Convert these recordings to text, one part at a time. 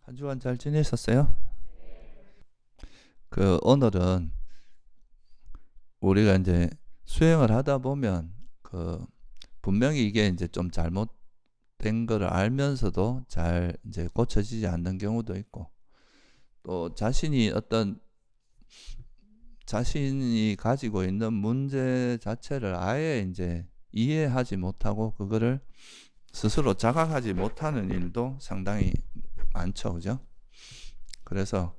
한 주간 잘 지내셨어요? 오늘은 우리가 이제 수행을 하다 보면 분명히 이게 이제 좀 잘못된 거를 알면서도 잘 이제 고쳐지지 않는 경우도 있고, 또 자신이 가지고 있는 문제 자체를 아예 이제 이해하지 못하고 그거를 스스로 자각하지 못하는 일도 상당히 많죠, 그죠? 그래서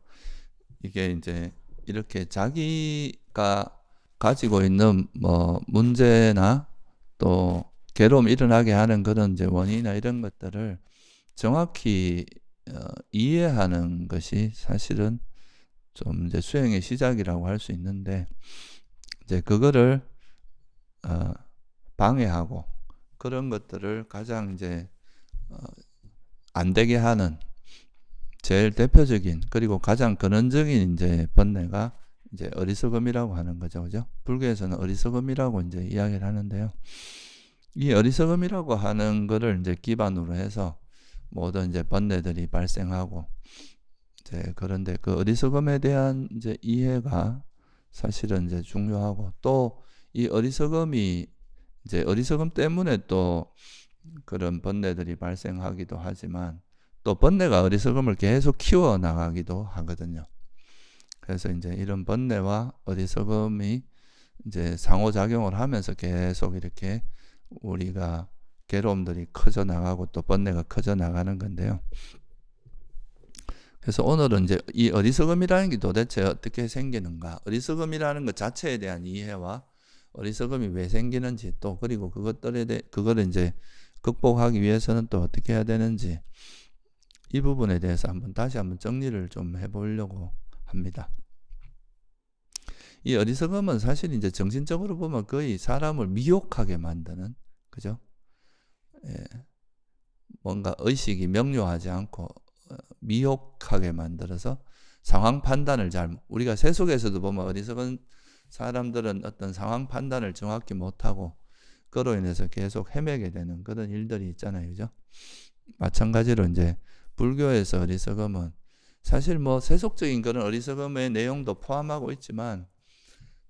이게 이제 이렇게 자기가 가지고 있는 뭐 문제나 또 괴로움 일어나게 하는 그런 이제 원인이나 이런 것들을 정확히 이해하는 것이 사실은 좀 이제 수행의 시작이라고 할 수 있는데, 이제 그거를 어, 방해하고 그런 것들을 가장 이제 어, 안 되게 하는 제일 대표적인 그리고 가장 근원적인 이제 번뇌가 이제 어리석음이라고 하는 거죠, 그죠? 불교에서는 어리석음이라고 이제 이야기를 하는데요. 이 어리석음이라고 하는 거를 이제 기반으로 해서 모든 이제 번뇌들이 발생하고, 이제 그런데 그 어리석음에 대한 이제 이해가 사실은 이제 중요하고, 또 이 어리석음이 이제 어리석음 때문에 또 그런 번뇌들이 발생하기도 하지만, 또 번뇌가 어리석음을 계속 키워 나가기도 하거든요. 그래서 이제 이런 번뇌와 어리석음이 이제 상호작용을 하면서 계속 이렇게 우리가 괴로움들이 커져 나가고 또 번뇌가 커져 나가는 건데요. 그래서 오늘은 이제 이 어리석음이라는 게 도대체 어떻게 생기는가, 어리석음이라는 것 자체에 대한 이해와 어리석음이 왜 생기는지, 또 그리고 그거를 이제 극복하기 위해서는 또 어떻게 해야 되는지, 이 부분에 대해서 다시 한번 정리를 좀 해보려고 합니다. 이 어리석음은 사실 이제 정신적으로 보면 거의 사람을 미혹하게 만드는, 그죠? 예, 뭔가 의식이 명료하지 않고 미혹하게 만들어서 상황 판단을 우리가 세속에서도 보면 어리석은 사람들은 어떤 상황 판단을 정확히 못하고 그로 인해서 계속 헤매게 되는 그런 일들이 있잖아요, 그죠? 마찬가지로 이제 불교에서 어리석음은 사실 뭐 세속적인 그런 어리석음의 내용도 포함하고 있지만,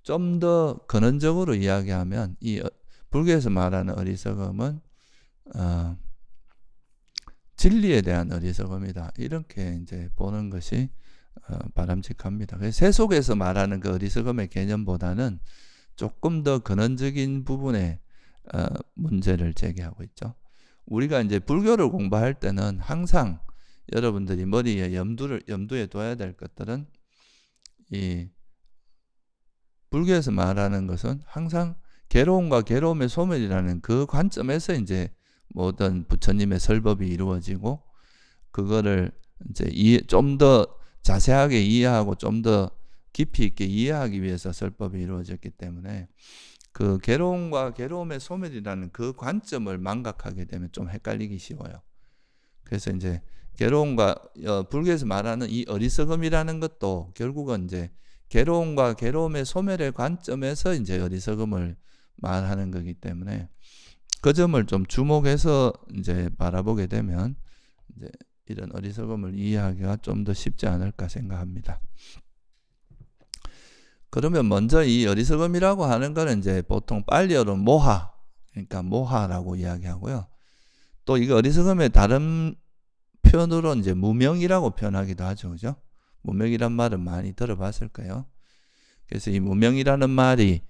좀 더 근원적으로 이야기하면 불교에서 말하는 어리석음은 진리에 대한 어리석음이다, 이렇게 이제 보는 것이 바람직합니다. 그래서 세속에서 말하는 그 어리석음의 개념보다는 조금 더 근원적인 부분에 문제를 제기하고 있죠. 우리가 이제 불교를 공부할 때는 항상 여러분들이 머리에 염두에 둬야 될 것들은, 이 불교에서 말하는 것은 항상 괴로움과 괴로움의 소멸이라는 그 관점에서 이제 모든 부처님의 설법이 이루어지고, 그거를 이제 좀 더 자세하게 이해하고 좀 더 깊이 있게 이해하기 위해서 설법이 이루어졌기 때문에, 그 괴로움과 괴로움의 소멸이라는 그 관점을 망각하게 되면 좀 헷갈리기 쉬워요. 그래서 이제 불교에서 말하는 이 어리석음이라는 것도 결국은 이제 괴로움과 괴로움의 소멸의 관점에서 이제 어리석음을 말하는 거기 때문에, 그 점을 좀 주목해서 이제 바라보게 되면 이제 이런 어리석음을 이해하기가 좀 더 쉽지 않을까 생각합니다. 그러면 먼저 이 어리석음이라고 하는 거는 이제 보통 빨리어로 그러니까 모하라고 이야기하고요. 또 이거 어리석음의 다른 표현으로 이제 무명이라고 표현하기도 하죠, 그죠? 무명이란 말은 많이 들어봤을까요? 그래서 이 무명이라는 말이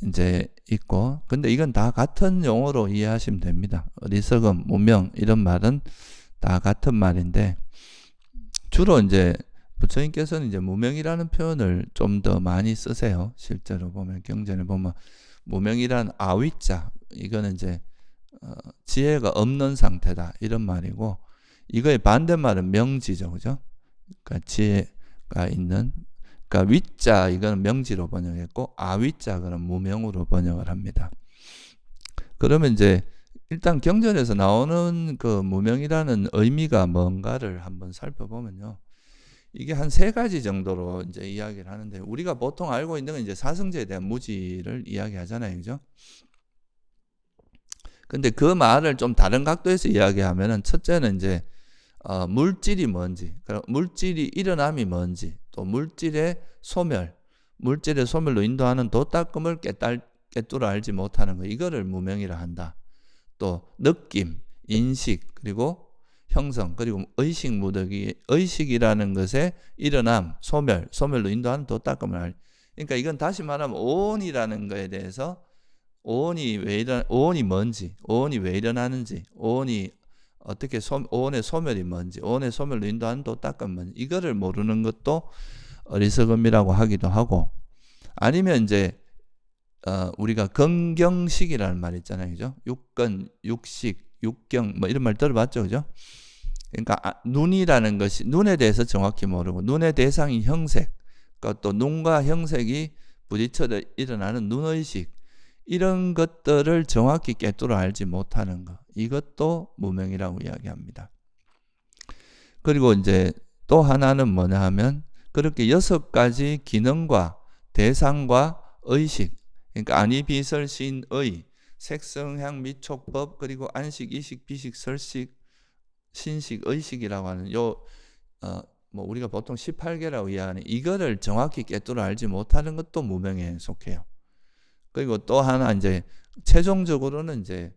이제 있고, 근데 이건 다 같은 용어로 이해하시면 됩니다. 어리석음, 무명 이런 말은 다 같은 말인데, 주로 이제 부처님께서는 이제 무명이라는 표현을 좀 더 많이 쓰세요. 실제로 보면 경전을 보면 무명이란 아위자, 이거는 이제 지혜가 없는 상태다, 이런 말이고, 이거의 반대말은 명지죠, 그죠? 그러니까 지혜가 있는, 그러니까 위자 이거는 명지로 번역했고, 아위자 그는 무명으로 번역을 합니다. 그러면 이제 일단 경전에서 나오는 그 무명이라는 의미가 뭔가를 한번 살펴보면요, 이게 한 세 가지 정도로 이제 이야기를 하는데, 우리가 보통 알고 있는 건 이제 사성제에 대한 무지를 이야기하잖아요, 그죠? 근데 그 말을 좀 다른 각도에서 이야기하면은, 첫째는 이제 물질이 뭔지, 그럼 물질이 일어남이 뭔지, 또 물질의 소멸로 인도하는 도닦음을 깨뚫어 알지 못하는 거, 이거를 무명이라 한다. 또 느낌, 인식, 그리고 형성, 그리고 의식 무더기, 의식이라는 것에 일어남, 소멸로 인도하는 도닦음을 알. 그러니까 이건 다시 말하면 오온이라는 거에 대해서 오온이 뭔지, 오온이 왜 일어나는지, 오온의 소멸이 뭔지, 오온의 소멸로 인도하는 도닦음은 뭔지, 이거를 모르는 것도 어리석음이라고 하기도 하고, 아니면 이제 우리가 건경식이라는 말 있잖아요, 그죠? 육건, 육식, 육경, 뭐 이런 말 들어봤죠, 그죠? 그러니까 눈이라는 것이 눈에 대해서 정확히 모르고, 눈의 대상인 형색, 그러니까 또 눈과 형색이 부딪혀 일어나는 눈의식, 이런 것들을 정확히 깨뚫어 알지 못하는 것, 이것도 무명이라고 이야기합니다. 그리고 이제 또 하나는 뭐냐 하면, 그렇게 6가지 기능과 대상과 의식, 그러니까 안이비설신의, 색성향 미촉법, 그리고 안식, 이식, 비식, 설식, 신식, 의식이라고 하는 뭐 우리가 보통 18개라고 이해하는 이거를 정확히 깨뚫어 알지 못하는 것도 무명에 속해요. 그리고 또 하나 이제 최종적으로는 이제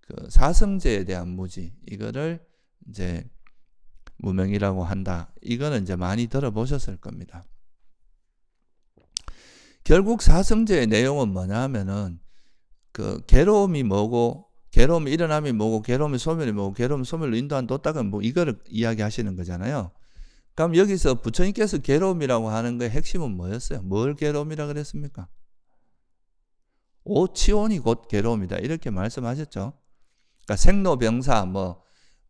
그 사성제에 대한 무지, 이거를 이제 무명이라고 한다. 이거는 이제 많이 들어보셨을 겁니다. 결국 사성제의 내용은 뭐냐 하면은 그 괴로움이 뭐고, 괴로움이 일어남이 뭐고, 괴로움의 소멸이 뭐고, 괴로움 소멸로 인도한 도닦은 뭐, 이거를 이야기하시는 거잖아요. 그럼 여기서 부처님께서 괴로움이라고 하는 거의 핵심은 뭐였어요? 뭘 괴로움이라 그랬습니까? 오치온이 곧 괴로움이다, 이렇게 말씀하셨죠. 그러니까 생로병사, 뭐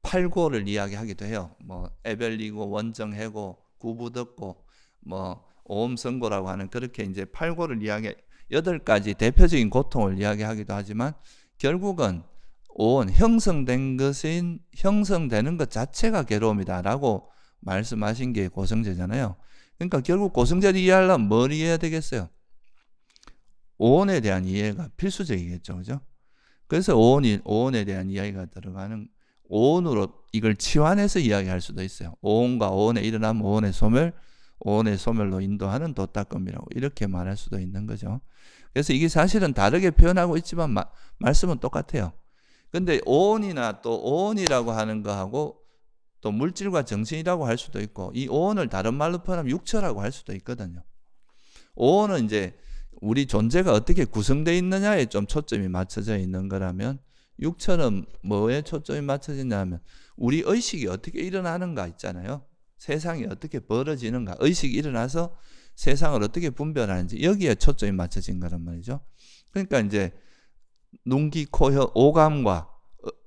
팔고를 이야기하기도 해요. 뭐 애별리고, 원정해고, 구부듣고, 뭐 오음선고라고 하는, 그렇게 이제 팔고를 8가지 대표적인 고통을 이야기하기도 하지만, 결국은 오온, 형성되는 것 자체가 괴로움이다라고 말씀하신 게 고성제잖아요. 그러니까 결국 고성제를 이해하려면 뭘 이해해야 되겠어요? 오온에 대한 이해가 필수적이겠죠, 그죠? 그래서 오온에 대한 이야기가 들어가는, 오온으로 이걸 치환해서 이야기할 수도 있어요. 오온과 오온에 일어나면 오온의 소멸로 인도하는 도닦음이라고 이렇게 말할 수도 있는 거죠. 그래서 이게 사실은 다르게 표현하고 있지만 말씀은 똑같아요. 근데 오온이나 또 오온이라고 하는 거하고 또 물질과 정신이라고 할 수도 있고, 이 오온을 다른 말로 표현하면 육처라고 할 수도 있거든요. 오온은 이제 우리 존재가 어떻게 구성되어 있느냐에 좀 초점이 맞춰져 있는 거라면, 육처는 뭐에 초점이 맞춰지냐 하면 우리 의식이 어떻게 일어나는가 있잖아요. 세상이 어떻게 벌어지는가, 의식이 일어나서 세상을 어떻게 분별하는지, 여기에 초점이 맞춰진 거란 말이죠. 그러니까 이제 눈, 귀, 코, 혀, 오감과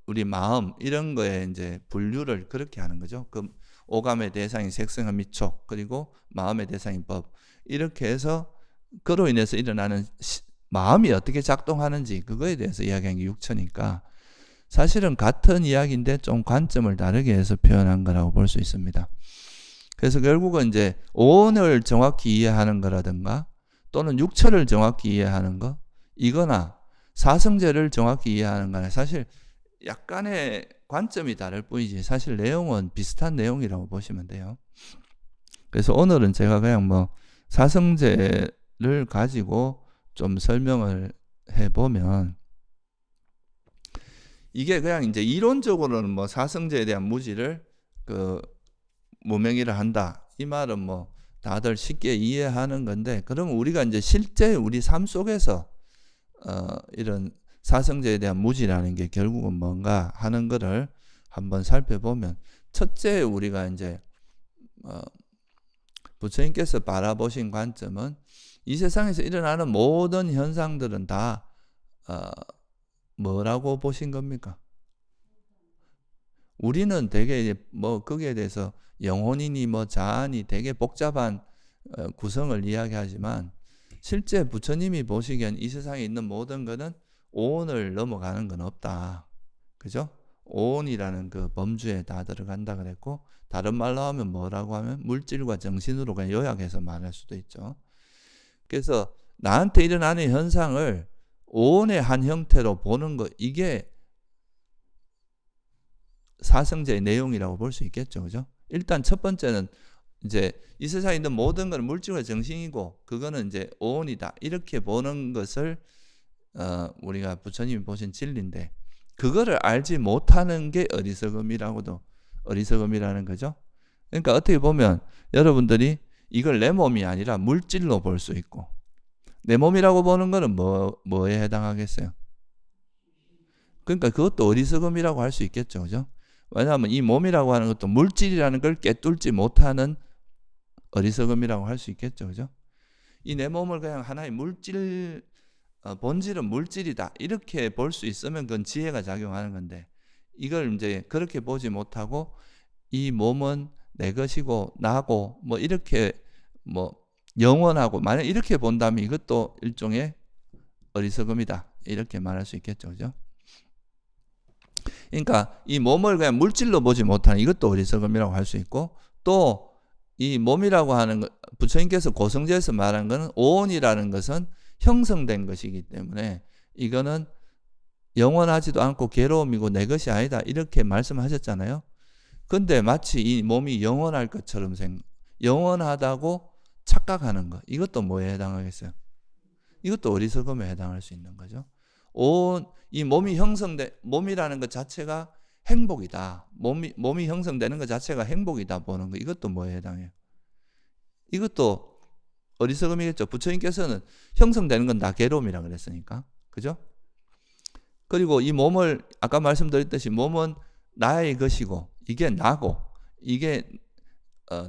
우리 마음, 이런 거에 이제 분류를 그렇게 하는 거죠. 그 오감의 대상이 색성한 미촉, 그리고 마음의 대상인 법, 이렇게 해서 그로 인해서 일어나는 마음이 어떻게 작동하는지, 그거에 대해서 이야기한 게 육처니까 사실은 같은 이야기인데 좀 관점을 다르게 해서 표현한 거라고 볼 수 있습니다. 그래서 결국은 이제 오온을 정확히 이해하는 거라든가, 또는 육처를 정확히 이해하는 거, 이거나 사성제를 정확히 이해하는 거나 사실 약간의 관점이 다를 뿐이지 사실 내용은 비슷한 내용이라고 보시면 돼요. 그래서 오늘은 제가 그냥 뭐 사성제를 가지고 좀 설명을 해보면, 이게 그냥 이제 이론적으로는 뭐 사성제에 대한 무지를 그 무명이라 한다, 이 말은 뭐 다들 쉽게 이해하는 건데, 그러면 우리가 이제 실제 우리 삶 속에서 이런 사성제에 대한 무지라는 게 결국은 뭔가 하는 거를 한번 살펴보면, 첫째 우리가 이제 부처님께서 바라보신 관점은 이 세상에서 일어나는 모든 현상들은 다 뭐라고 보신 겁니까? 우리는 되게 뭐 거기에 대해서 영혼이니 뭐 자아니 되게 복잡한 구성을 이야기하지만, 실제 부처님이 보시기엔 이 세상에 있는 모든 것은 오온을 넘어가는 건 없다, 그죠? 오온이라는 그 범주에 다 들어간다 그랬고, 다른 말로 하면 뭐라고 하면 물질과 정신으로 그냥 요약해서 말할 수도 있죠. 그래서 나한테 일어나는 현상을 오온의 한 형태로 보는 것, 이게 사성제의 내용이라고 볼 수 있겠죠. 그죠? 일단 첫 번째는 이제 이 세상에 있는 모든 건 물질과 정신이고 그거는 이제 오온이다. 이렇게 보는 것을 우리가 부처님이 보신 진리인데 그거를 알지 못하는 게 어리석음이라는 거죠. 그러니까 어떻게 보면 여러분들이 이걸 내 몸이 아니라 물질로 볼 수 있고 내 몸이라고 보는 거는 뭐에 해당하겠어요? 그러니까 그것도 어리석음이라고 할 수 있겠죠. 그죠? 왜냐하면 이 몸이라고 하는 것도 물질이라는 걸 꿰뚫지 못하는 어리석음이라고 할 수 있겠죠. 그죠? 이 내 몸을 그냥 하나의 물질, 본질은 물질이다. 이렇게 볼 수 있으면 그건 지혜가 작용하는 건데 이걸 이제 그렇게 보지 못하고 이 몸은 내 것이고 나고 뭐 이렇게 뭐 영원하고 만약 이렇게 본다면 이것도 일종의 어리석음이다. 이렇게 말할 수 있겠죠. 그죠? 그러니까 이 몸을 그냥 물질로 보지 못하는 이것도 어리석음이라고 할 수 있고 또 이 몸이라고 하는 것, 부처님께서 고성제에서 말한 것은 오온이라는 것은 형성된 것이기 때문에 이거는 영원하지도 않고 괴로움이고 내 것이 아니다. 이렇게 말씀하셨잖아요. 근데 마치 이 몸이 영원할 것처럼 영원하다고 착각하는 것. 이것도 뭐에 해당하겠어요? 이것도 어리석음에 해당할 수 있는 거죠. 이 몸이 형성된 몸이라는 것 자체가 행복이다. 몸이 형성되는 것 자체가 행복이다 보는 거. 이것도 뭐에 해당해요? 이것도 어리석음이겠죠. 부처님께서는 형성되는 건 다 괴로움이라 그랬으니까. 그죠? 그리고 이 몸을 아까 말씀드렸듯이 몸은 나의 것이고 이게 나고 이게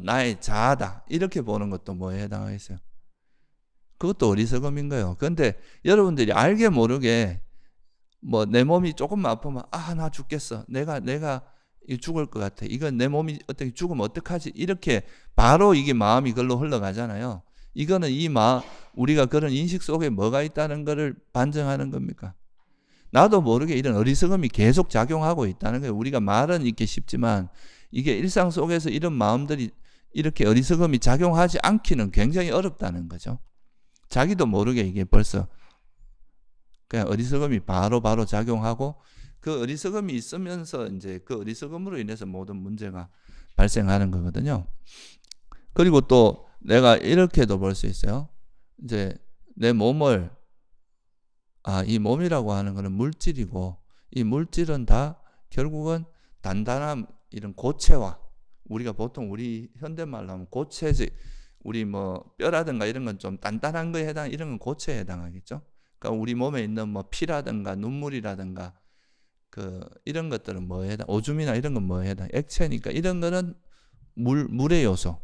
나의 자아다. 이렇게 보는 것도 뭐에 해당하겠어요? 그것도 어리석음인 거예요. 그런데 여러분들이 알게 모르게 뭐 내 몸이 조금만 아프면 나 죽겠어. 내가 죽을 것 같아. 이건 내 몸이 어떻게 죽으면 어떡하지? 이렇게 바로 이게 마음이 글로 흘러가잖아요. 이거는 우리가 그런 인식 속에 뭐가 있다는 것을 반증하는 겁니까? 나도 모르게 이런 어리석음이 계속 작용하고 있다는 거예요. 우리가 말은 이렇게 쉽지만 이게 일상 속에서 이런 마음들이 이렇게 어리석음이 작용하지 않기는 굉장히 어렵다는 거죠. 자기도 모르게 이게 벌써 그냥 어리석음이 바로 작용하고 그 어리석음이 있으면서 이제 그 어리석음으로 인해서 모든 문제가 발생하는 거거든요. 그리고 또 내가 이렇게도 볼 수 있어요. 이제 내 몸을 이 몸이라고 하는 것은 물질이고 이 물질은 다 결국은 단단한 이런 고체화 우리가 보통 우리 현대말로 하면 고체지 우리 뭐 뼈라든가 이런 건 좀 단단한 거에 이런 건 고체에 해당하겠죠. 그러니까 우리 몸에 있는 뭐 피라든가 눈물이라든가 이런 것들은 뭐에 해당? 오줌이나 이런 건 뭐에 해당? 액체니까 이런 거는 물의 요소.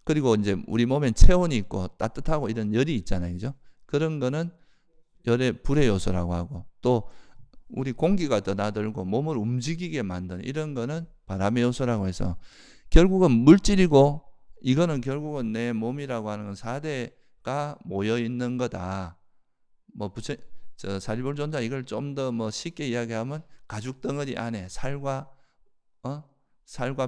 그리고 이제 우리 몸엔 체온이 있고 따뜻하고 이런 열이 있잖아요, 그죠? 그런 거는 불의 요소라고 하고 또 우리 공기가 더 나들고 몸을 움직이게 만드는 이런 거는 바람의 요소라고 해서 결국은 물질이고 이거는 결국은 내 몸이라고 하는 건 4대가 모여 있는 거다. 뭐 사리불존자 이걸 좀 더 뭐 쉽게 이야기하면 가죽 덩어리 안에 살과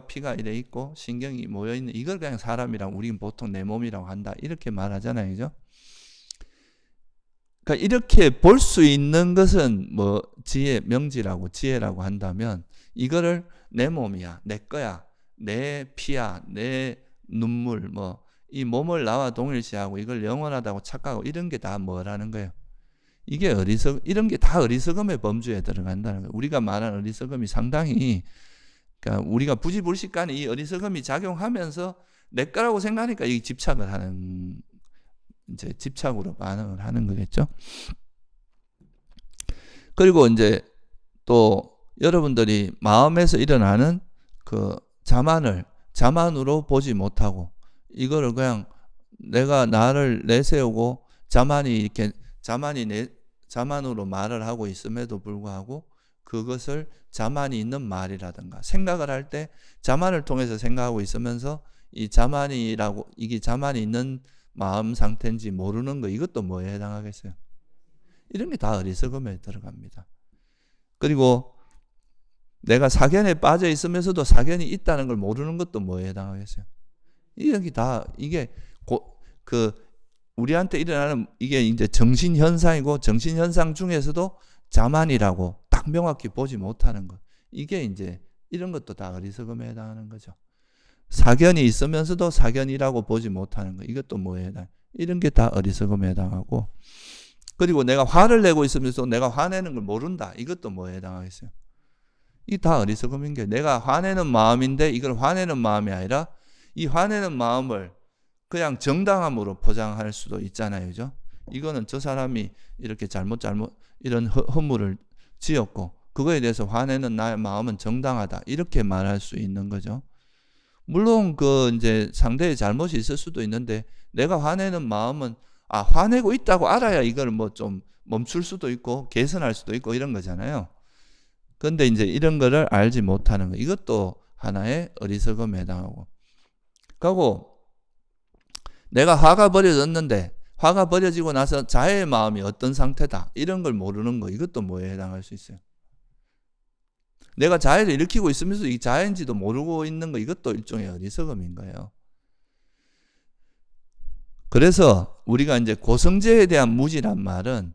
피가 이래 있고 신경이 모여 있는 이걸 그냥 사람이라고 우리는 보통 내 몸이라고 한다 이렇게 말하잖아요, 그죠? 그러니까 이렇게 볼 수 있는 것은 뭐 지혜라고 한다면 이거를 내 몸이야, 내 거야, 내 피야, 내 눈물 뭐 이 몸을 나와 동일시하고 이걸 영원하다고 착각하고 이런 게 다 뭐라는 거예요? 이게 이런 게 다 어리석음의 범주에 들어간다는 거예요. 우리가 말하는 어리석음이 상당히 그러니까 우리가 부지불식간에 이 어리석음이 작용하면서 내 거라고 생각하니까 이 집착을 하는 이제 집착으로 반응을 하는 거겠죠. 그리고 이제 또 여러분들이 마음에서 일어나는 그 자만으로 보지 못하고 이거를 그냥 내가 나를 내세우고 자만으로 말을 하고 있음에도 불구하고 그것을 자만이 있는 말이라든가 생각을 할 때 자만을 통해서 생각하고 있으면서 이게 자만이 있는 마음 상태인지 모르는 거 이것도 뭐에 해당하겠어요? 이런 게 다 어리석음에 들어갑니다. 그리고 내가 사견에 빠져 있으면서도 사견이 있다는 걸 모르는 것도 뭐에 해당하겠어요? 이게 우리한테 일어나는 이게 이제 정신현상이고 정신현상 중에서도 자만이라고 딱 명확히 보지 못하는 것. 이게 이제 이런 것도 다 어리석음에 해당하는 거죠. 사견이 있으면서도 사견이라고 보지 못하는 거, 이것도 뭐에 해당? 이런 게 다 어리석음에 해당하고, 그리고 내가 화를 내고 있으면서 내가 화내는 걸 모른다, 이것도 뭐에 해당하겠어요? 이 다 어리석음인 게, 내가 화내는 마음인데 이걸 화내는 마음이 아니라 이 화내는 마음을 그냥 정당함으로 포장할 수도 있잖아요, 그죠? 이거는 저 사람이 이렇게 잘못 이런 허물을 지었고 그거에 대해서 화내는 나의 마음은 정당하다, 이렇게 말할 수 있는 거죠. 물론 그 이제 상대의 잘못이 있을 수도 있는데 내가 화내는 마음은 화내고 있다고 알아야 이걸 뭐 좀 멈출 수도 있고 개선할 수도 있고 이런 거잖아요. 근데 이제 이런 거를 알지 못하는 거, 이것도 하나의 어리석음에 해당하고, 그리고 내가 화가 버려졌는데 화가 버려지고 나서 자해의 마음이 어떤 상태다, 이런 걸 모르는 거, 이것도 뭐에 해당할 수 있어요? 내가 자해를 일으키고 있으면서 이 자해인지도 모르고 있는 거, 이것도 일종의 어리석음인 거예요. 그래서 우리가 이제 고성제에 대한 무지란 말은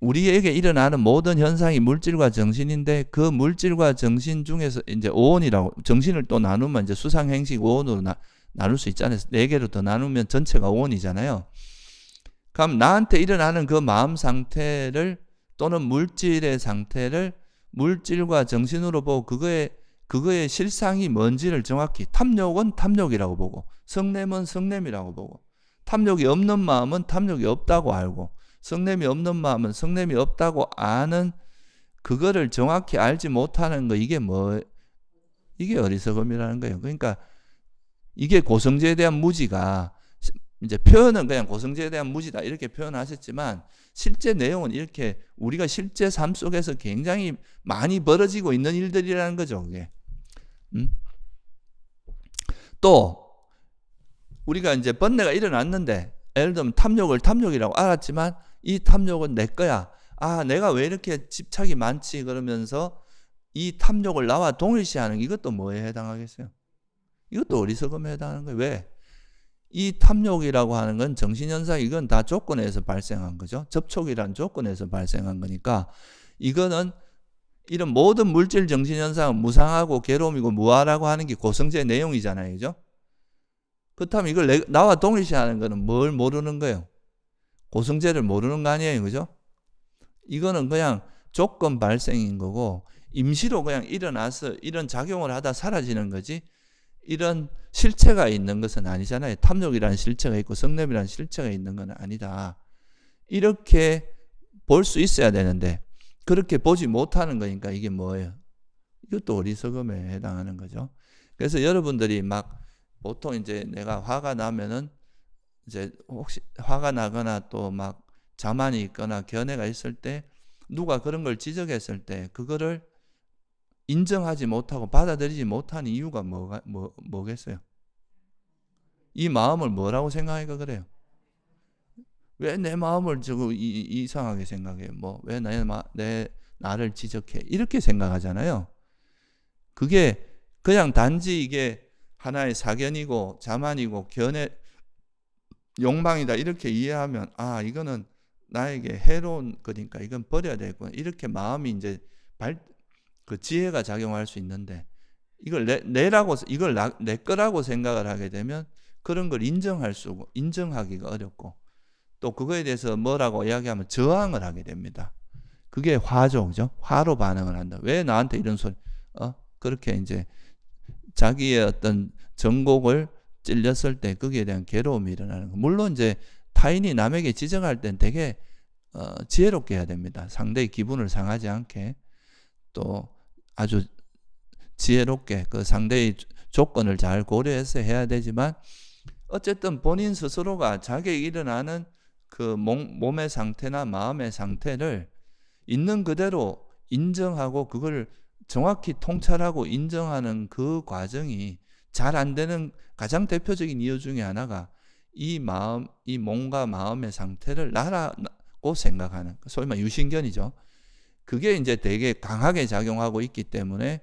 우리에게 일어나는 모든 현상이 물질과 정신인데 그 물질과 정신 중에서 이제 오온이라고, 정신을 또 나누면 이제 수상행식 오온으로 나눌 수 있잖아요. 4개로 더 나누면 전체가 오온이잖아요. 그럼 나한테 일어나는 그 마음 상태를 또는 물질의 상태를 물질과 정신으로 보고 그거의 실상이 뭔지를 정확히, 탐욕은 탐욕이라고 보고 성냄은 성냄이라고 보고, 탐욕이 없는 마음은 탐욕이 없다고 알고 성냄이 없는 마음은 성냄이 없다고 아는, 그거를 정확히 알지 못하는 거, 이게 어리석음이라는 거예요. 그러니까 이게 고성제에 대한 무지가, 이제 표현은 그냥 고성제에 대한 무지다 이렇게 표현하셨지만 실제 내용은 이렇게 우리가 실제 삶 속에서 굉장히 많이 벌어지고 있는 일들이라는 거죠, 그게. 또 우리가 이제 번뇌가 일어났는데, 예를 들면 탐욕을 탐욕이라고 알았지만 이 탐욕은 내 거야, 내가 왜 이렇게 집착이 많지, 그러면서 이 탐욕을 나와 동일시하는, 이것도 뭐에 해당하겠어요? 이것도 어리석음에 해당하는 거예요. 왜? 이 탐욕이라고 하는 건 정신현상, 이건 다 조건에서 발생한 거죠. 접촉이란 조건에서 발생한 거니까 이거는 이런 모든 물질 정신현상은 무상하고 괴로움이고 무아라고 하는 게 고성제의 내용이잖아요, 그죠? 그렇다면 이걸 나와 동일시하는 거는 뭘 모르는 거예요? 고성제를 모르는 거 아니에요, 그죠? 이거는 그냥 조건 발생인 거고 임시로 그냥 일어나서 이런 작용을 하다 사라지는 거지, 이런 실체가 있는 것은 아니잖아요. 탐욕이라는 실체가 있고 성냄이라는 실체가 있는 건 아니다, 이렇게 볼 수 있어야 되는데 그렇게 보지 못하는 거니까 이게 뭐예요? 이것도 어리석음에 해당하는 거죠. 그래서 여러분들이 막 보통 이제 내가 화가 나면은 이제 혹시 화가 나거나 또 막 자만이 있거나 견해가 있을 때 누가 그런 걸 지적했을 때 그거를 인정하지 못하고 받아들이지 못하는 이유가 뭐겠어요? 이 마음을 뭐라고 생각하니까 그래요? 왜 내 마음을 저거 이상하게 생각해? 왜 나를 지적해? 이렇게 생각하잖아요. 그게 그냥 단지 이게 하나의 사견이고 자만이고 견해, 욕망이다 이렇게 이해하면 이거는 나에게 해로운 거니까 이건 버려야 되겠구나, 이렇게 마음이 이제 그 지혜가 작용할 수 있는데, 이걸 이걸 내 거라고 생각을 하게 되면 그런 걸 인정하기가 어렵고, 또 그거에 대해서 뭐라고 이야기하면 저항을 하게 됩니다. 그게 화죠, 그죠? 화로 반응을 한다. 왜 나한테 이런 소리? 그렇게 이제 자기의 어떤 정곡을 찔렸을 때 거기에 대한 괴로움이 일어나는 거. 물론 이제 타인이 남에게 지적할 땐 되게 지혜롭게 해야 됩니다. 상대의 기분을 상하지 않게, 또 아주 지혜롭게 그 상대의 조건을 잘 고려해서 해야 되지만, 어쨌든 본인 스스로가 자기에게 일어나는 그 몸의 상태나 마음의 상태를 있는 그대로 인정하고 그걸 정확히 통찰하고 인정하는 그 과정이 잘 안 되는 가장 대표적인 이유 중에 하나가 이 몸과 마음의 상태를 나라고 생각하는, 소위 말해 유신견이죠. 그게 이제 되게 강하게 작용하고 있기 때문에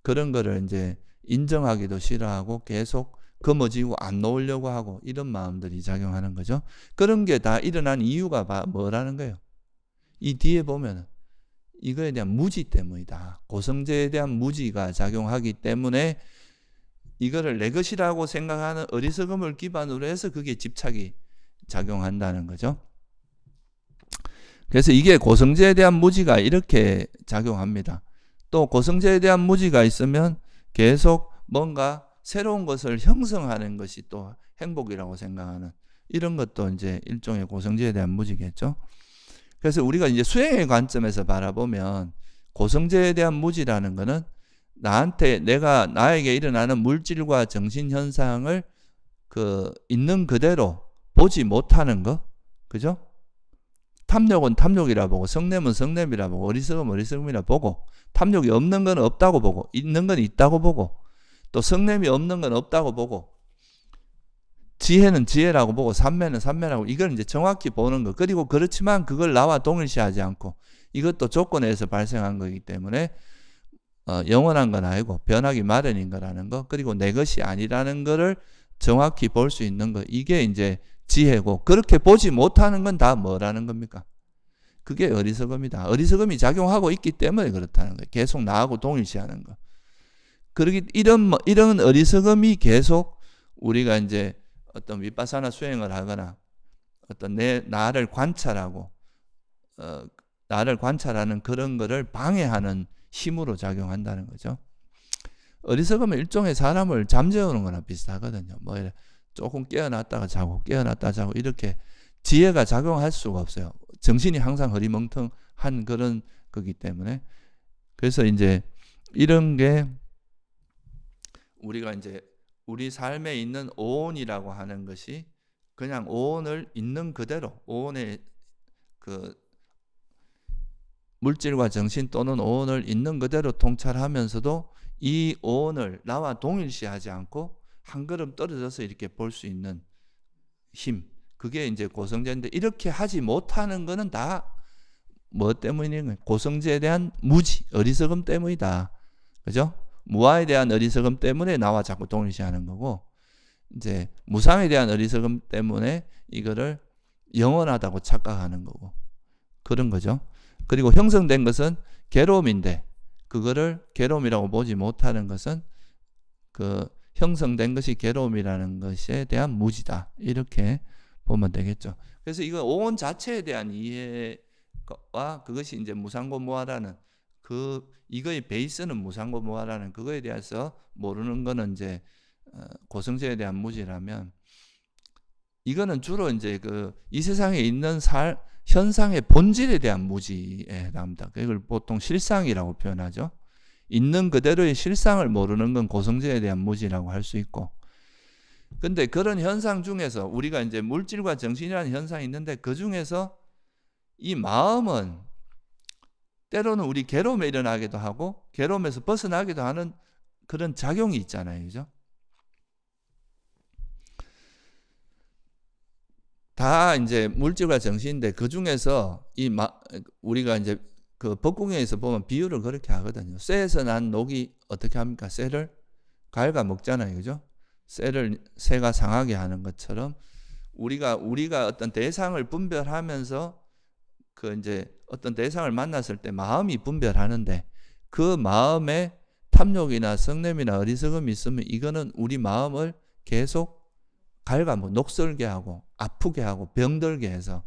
그런 거를 이제 인정하기도 싫어하고 계속 거머쥐고 안 놓으려고 하고 이런 마음들이 작용하는 거죠. 그런 게 다 일어난 이유가 뭐라는 거예요? 이 뒤에 보면 이거에 대한 무지 때문이다. 고성제에 대한 무지가 작용하기 때문에 이거를 내 것이라고 생각하는 어리석음을 기반으로 해서 그게 집착이 작용한다는 거죠. 그래서 이게 고성제에 대한 무지가 이렇게 작용합니다. 또 고성제에 대한 무지가 있으면 계속 뭔가 새로운 것을 형성하는 것이 또 행복이라고 생각하는 이런 것도 이제 일종의 고성제에 대한 무지겠죠. 그래서 우리가 이제 수행의 관점에서 바라보면 고성제에 대한 무지라는 것은 나에게 일어나는 물질과 정신 현상을 있는 그대로 보지 못하는 거, 그죠? 탐욕은 탐욕이라 보고, 성냄은 성냄이라 보고, 어리석음은 어리석음이라 보고, 탐욕이 없는 건 없다고 보고, 있는 건 있다고 보고, 또 성냄이 없는 건 없다고 보고, 지혜는 지혜라고 보고, 삼매는 삼매라고, 이걸 이제 정확히 보는 거. 그리고 그렇지만 그걸 나와 동일시하지 않고, 이것도 조건에서 발생한 거기 때문에 영원한 건 아니고 변하기 마련인 거라는 거, 그리고 내 것이 아니라는 거를 정확히 볼 수 있는 거, 이게 이제 지혜고, 그렇게 보지 못하는 건 다 뭐라는 겁니까? 그게 어리석음이다. 어리석음이 작용하고 있기 때문에 그렇다는 거예요. 계속 나하고 동일시하는 거. 이런 어리석음이 계속 우리가 이제 어떤 위파사나 수행을 하거나 어떤 나를 관찰하고 나를 관찰하는 그런 거를 방해하는 힘으로 작용한다는 거죠. 어리석음은 일종의 사람을 잠재우는 거나 비슷하거든요. 뭐 조금 깨어났다가 자고 깨어났다가 자고 이렇게 지혜가 작용할 수가 없어요. 정신이 항상 흐리멍텅한 그런 거기 때문에. 그래서 이제 이런 게 우리가 이제 우리 삶에 있는 오온이라고 하는 것이 그냥 오온을 있는 그대로, 오온의 물질과 정신 또는 오온을 있는 그대로 통찰하면서도 이 오온을 나와 동일시하지 않고 한 걸음 떨어져서 이렇게 볼 수 있는 힘, 그게 이제 고성제인데, 이렇게 하지 못하는 거는 다 뭐 때문이냐? 고성제에 대한 무지, 어리석음 때문이다. 그죠? 무아에 대한 어리석음 때문에 나와 자꾸 동일시하는 거고, 이제 무상에 대한 어리석음 때문에 이거를 영원하다고 착각하는 거고, 그런 거죠. 그리고 형성된 것은 괴로움인데, 그거를 괴로움이라고 보지 못하는 것은 형성된 것이 괴로움이라는 것에 대한 무지다. 이렇게 보면 되겠죠. 그래서 이거 오온 자체에 대한 이해와 그것이 이제 무상고무아라는 이거의 베이스는 무상고무아라는 그거에 대해서 모르는 거는 이제 고성제에 대한 무지라면, 이거는 주로 이제 이 세상에 있는 현상의 본질에 대한 무지에 해당합니다. 그걸 보통 실상이라고 표현하죠. 있는 그대로의 실상을 모르는 건 고성제에 대한 무지라고 할 수 있고, 근데 그런 현상 중에서 우리가 이제 물질과 정신이라는 현상이 있는데, 그 중에서 이 마음은 때로는 우리 괴로움에 일어나기도 하고 괴로움에서 벗어나기도 하는 그런 작용이 있잖아요. 그죠? 다 이제 물질과 정신인데, 그 중에서 우리가 이제 법국에서 보면 비유를 그렇게 하거든요. 쇠에서 난 녹이 어떻게 합니까? 쇠를 갉아 먹잖아요. 그죠? 쇠가 상하게 하는 것처럼 우리가 어떤 대상을 분별하면서 이제 어떤 대상을 만났을 때 마음이 분별하는데, 그 마음에 탐욕이나 성냄이나 어리석음이 있으면 이거는 우리 마음을 계속 녹슬게 하고 아프게 하고 병들게 해서,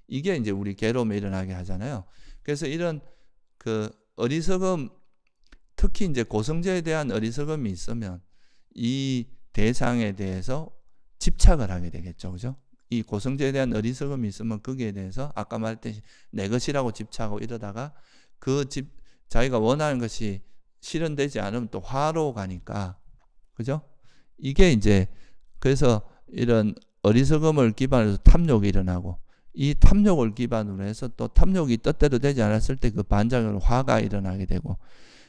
이게 이제 우리 괴로움에 일어나게 하잖아요. 그래서 이런 어리석음, 특히 이제 고성제에 대한 어리석음이 있으면 이 대상에 대해서 집착을 하게 되겠죠. 그죠? 이 고성제에 대한 어리석음이 있으면 거기에 대해서 아까 말했듯이 내 것이라고 집착하고 이러다가 자기가 원하는 것이 실현되지 않으면 또 화로 가니까, 그죠? 이게 이제 그래서 이런 어리석음을 기반으로 해서 탐욕이 일어나고, 이 탐욕을 기반으로 해서 또 탐욕이 뜻대로 되지 않았을 때 그 반작용으로 화가 일어나게 되고,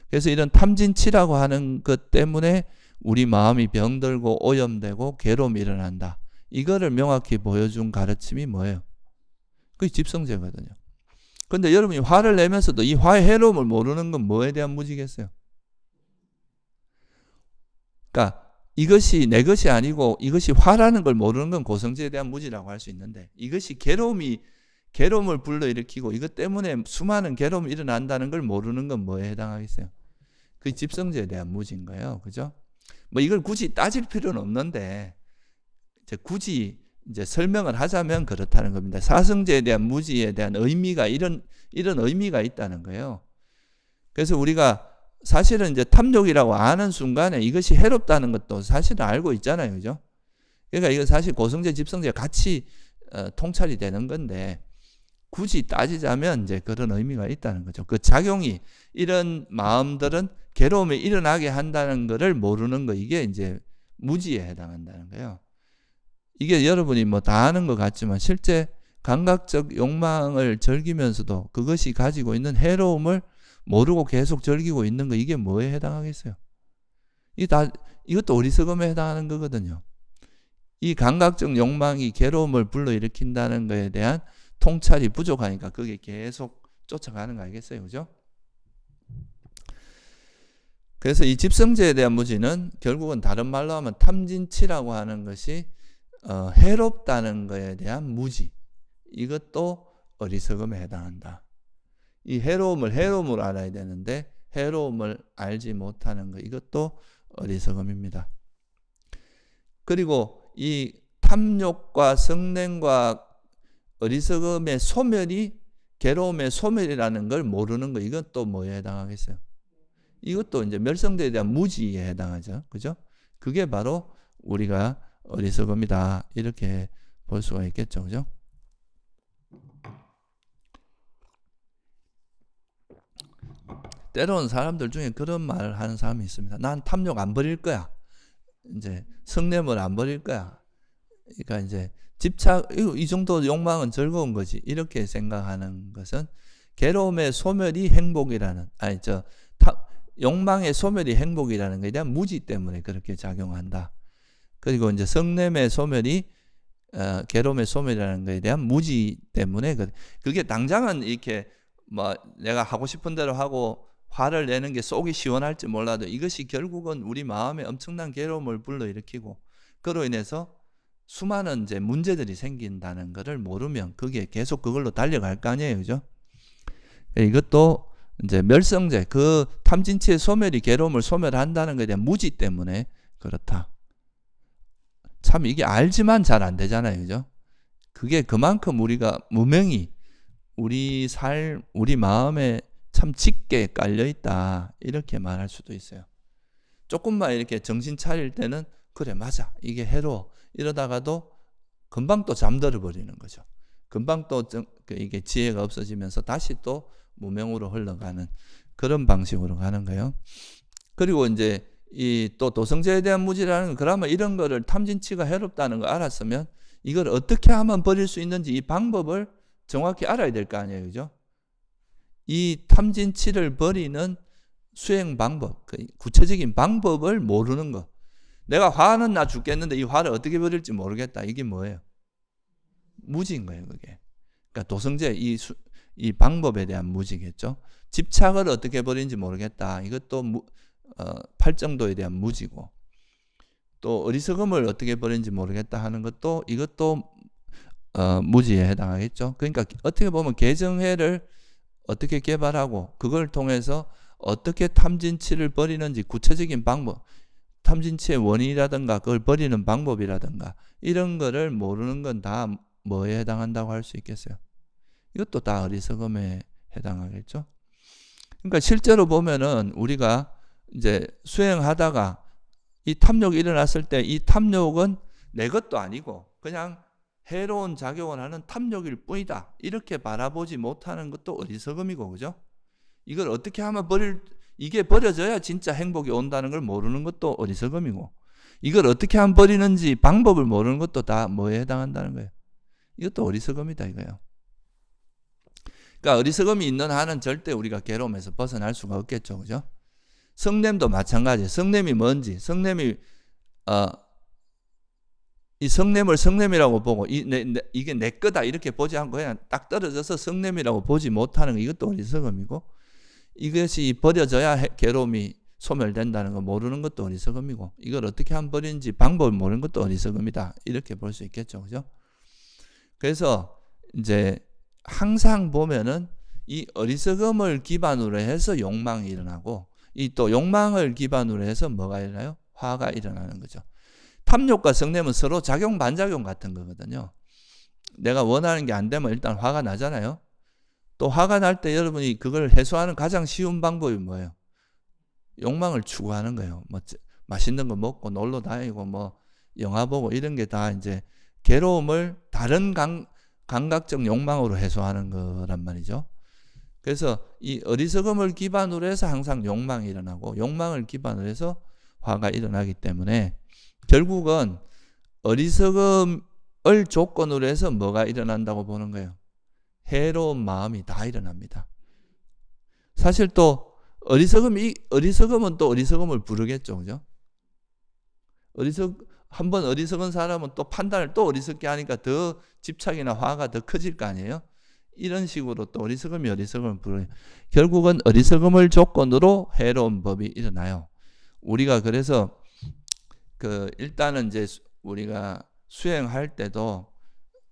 그래서 이런 탐진치라고 하는 것 때문에 우리 마음이 병들고 오염되고 괴로움이 일어난다. 이거를 명확히 보여준 가르침이 뭐예요? 그게 집성제거든요. 근데 여러분이 화를 내면서도 이 화의 해로움을 모르는 건 뭐에 대한 무지겠어요? 그러니까 이것이 내 것이 아니고 이것이 화라는 걸 모르는 건 고성제에 대한 무지라고 할 수 있는데, 이것이 괴로움을 불러일으키고 이것 때문에 수많은 괴로움이 일어난다는 걸 모르는 건 뭐에 해당하겠어요? 그 집성제에 대한 무지인 거예요. 그죠? 뭐 이걸 굳이 따질 필요는 없는데 이제 굳이 이제 설명을 하자면 그렇다는 겁니다. 사성제에 대한 무지에 대한 의미가 이런 의미가 있다는 거예요. 그래서 우리가 사실은 이제 탐욕이라고 아는 순간에 이것이 해롭다는 것도 사실은 알고 있잖아요. 그죠? 그러니까 이거 사실 고성제, 집성제가 같이 통찰이 되는 건데 굳이 따지자면 이제 그런 의미가 있다는 거죠. 그 작용이 이런 마음들은 괴로움이 일어나게 한다는 것을 모르는 거, 이게 이제 무지에 해당한다는 거예요. 이게 여러분이 뭐 다 아는 것 같지만 실제 감각적 욕망을 즐기면서도 그것이 가지고 있는 해로움을 모르고 계속 즐기고 있는 거, 이게 뭐에 해당하겠어요? 이것도 어리석음에 해당하는 거거든요. 이 감각적 욕망이 괴로움을 불러일으킨다는 것에 대한 통찰이 부족하니까 그게 계속 쫓아가는 거 알겠어요? 그죠? 그래서 이 집성제에 대한 무지는 결국은 다른 말로 하면 탐진치라고 하는 것이 해롭다는 것에 대한 무지, 이것도 어리석음에 해당한다. 이 해로움을 알아야 되는데 해로움을 알지 못하는 것, 이것도 어리석음입니다. 그리고 이 탐욕과 성냄과 어리석음의 소멸이 괴로움의 소멸이라는 걸 모르는 거, 이것도 뭐에 해당하겠어요? 이것도 이제 멸성제에 대한 무지에 해당하죠. 그죠? 그게 바로 우리가 어리석음이다, 이렇게 볼 수가 있겠죠. 그죠? 때로는 사람들 중에 그런 말을 하는 사람이 있습니다. 난 탐욕 안 버릴 거야. 이제 성냄을 안 버릴 거야. 그러니까 이제 집착, 이 정도 욕망은 즐거운 거지, 이렇게 생각하는 것은 괴로움의 소멸이 행복이라는, 욕망의 소멸이 행복이라는 것에 대한 무지 때문에 그렇게 작용한다. 그리고 이제 성냄의 소멸이 괴로움의 소멸이라는 것에 대한 무지 때문에 그게 당장은 이렇게 뭐 내가 하고 싶은 대로 하고 화를 내는 게 속이 시원할지 몰라도 이것이 결국은 우리 마음에 엄청난 괴로움을 불러일으키고 그로 인해서 수많은 이제 문제들이 생긴다는 것을 모르면 그게 계속 그걸로 달려갈 거 아니에요. 그죠? 이것도 이제 멸성제, 그 탐진치의 소멸이 괴로움을 소멸한다는 것에 대한 무지 때문에 그렇다. 참 이게 알지만 잘 안 되잖아요. 그죠? 그게 그만큼 우리가 무명이 우리 마음에 참 짙게 깔려있다, 이렇게 말할 수도 있어요. 조금만 이렇게 정신 차릴 때는 그래 맞아, 이게 해로워, 이러다가도 금방 또 잠들어 버리는 거죠. 금방 또 이게 지혜가 없어지면서 다시 또 무명으로 흘러가는 그런 방식으로 가는 거예요. 그리고 이제 이 또 도성제에 대한 무지라는 건, 그러면 이런 거를 탐진치가 해롭다는 걸 알았으면 이걸 어떻게 하면 버릴 수 있는지 이 방법을 정확히 알아야 될 거 아니에요. 그죠? 이 탐진치를 버리는 수행 방법, 구체적인 방법을 모르는 거. 내가 화는 나 죽겠는데 이 화를 어떻게 버릴지 모르겠다. 이게 뭐예요? 무지인 거예요, 그게. 그러니까 도성제, 이 방법에 대한 무지겠죠. 집착을 어떻게 버리는지 모르겠다. 이것도 팔정도에 대한 무지고, 또 어리석음을 어떻게 버리는지 모르겠다 하는 것도, 이것도 무지에 해당하겠죠. 그러니까 어떻게 보면 개정회를 어떻게 개발하고 그걸 통해서 어떻게 탐진치를 버리는지 구체적인 방법, 탐진치의 원인이라든가 그걸 버리는 방법이라든가 이런 거를 모르는 건 다 뭐에 해당한다고 할 수 있겠어요? 이것도 다 어리석음에 해당하겠죠. 그러니까 실제로 보면은 우리가 이제 수행하다가 이 탐욕이 일어났을 때 이 탐욕은 내 것도 아니고 그냥 해로운 작용을 하는 탐욕일 뿐이다, 이렇게 바라보지 못하는 것도 어리석음이고, 그죠? 이걸 어떻게 하면 이게 버려져야 진짜 행복이 온다는 걸 모르는 것도 어리석음이고, 이걸 어떻게 하면 버리는지 방법을 모르는 것도 다 뭐에 해당한다는 거예요? 이것도 어리석음이다, 이거예요. 그러니까 어리석음이 있는 한은 절대 우리가 괴로움에서 벗어날 수가 없겠죠. 그죠? 성냄도 마찬가지예요. 성냄이 뭔지, 성냄이 이 성냄을 성냄이라고 보고 이게 내 거다 이렇게 보지 않고 그냥 딱 떨어져서 성냄이라고 보지 못하는 거, 이것도 어리석음이고, 이것이 버려져야 괴로움이 소멸된다는 거 모르는 것도 어리석음이고, 이걸 어떻게 하면 버리는지 방법을 모르는 것도 어리석음이다, 이렇게 볼 수 있겠죠. 그죠? 그래서 이제 항상 보면은 이 어리석음을 기반으로 해서 욕망이 일어나고, 이 또 욕망을 기반으로 해서 뭐가 일어나요? 화가 일어나는 거죠. 탐욕과 성냄은 서로 작용 반작용 같은 거거든요. 내가 원하는 게 안 되면 일단 화가 나잖아요. 또 화가 날 때 여러분이 그걸 해소하는 가장 쉬운 방법이 뭐예요? 욕망을 추구하는 거예요. 뭐 맛있는 거 먹고 놀러 다니고 뭐 영화 보고 이런 게 다 이제 괴로움을 다른 감각적 욕망으로 해소하는 거란 말이죠. 그래서 이 어리석음을 기반으로 해서 항상 욕망이 일어나고, 욕망을 기반으로 해서 화가 일어나기 때문에 결국은 어리석음을 조건으로 해서 뭐가 일어난다고 보는 거예요? 해로운 마음이 다 일어납니다. 사실 또 어리석음은 또 어리석음을 부르겠죠, 그죠? 한번 어리석은 사람은 또 판단을 또 어리석게 하니까 더 집착이나 화가 더 커질 거 아니에요? 이런 식으로 또 어리석음을 부르요. 결국은 어리석음을 조건으로 해로운 법이 일어나요. 우리가 그래서 일단은 이제 우리가 수행할 때도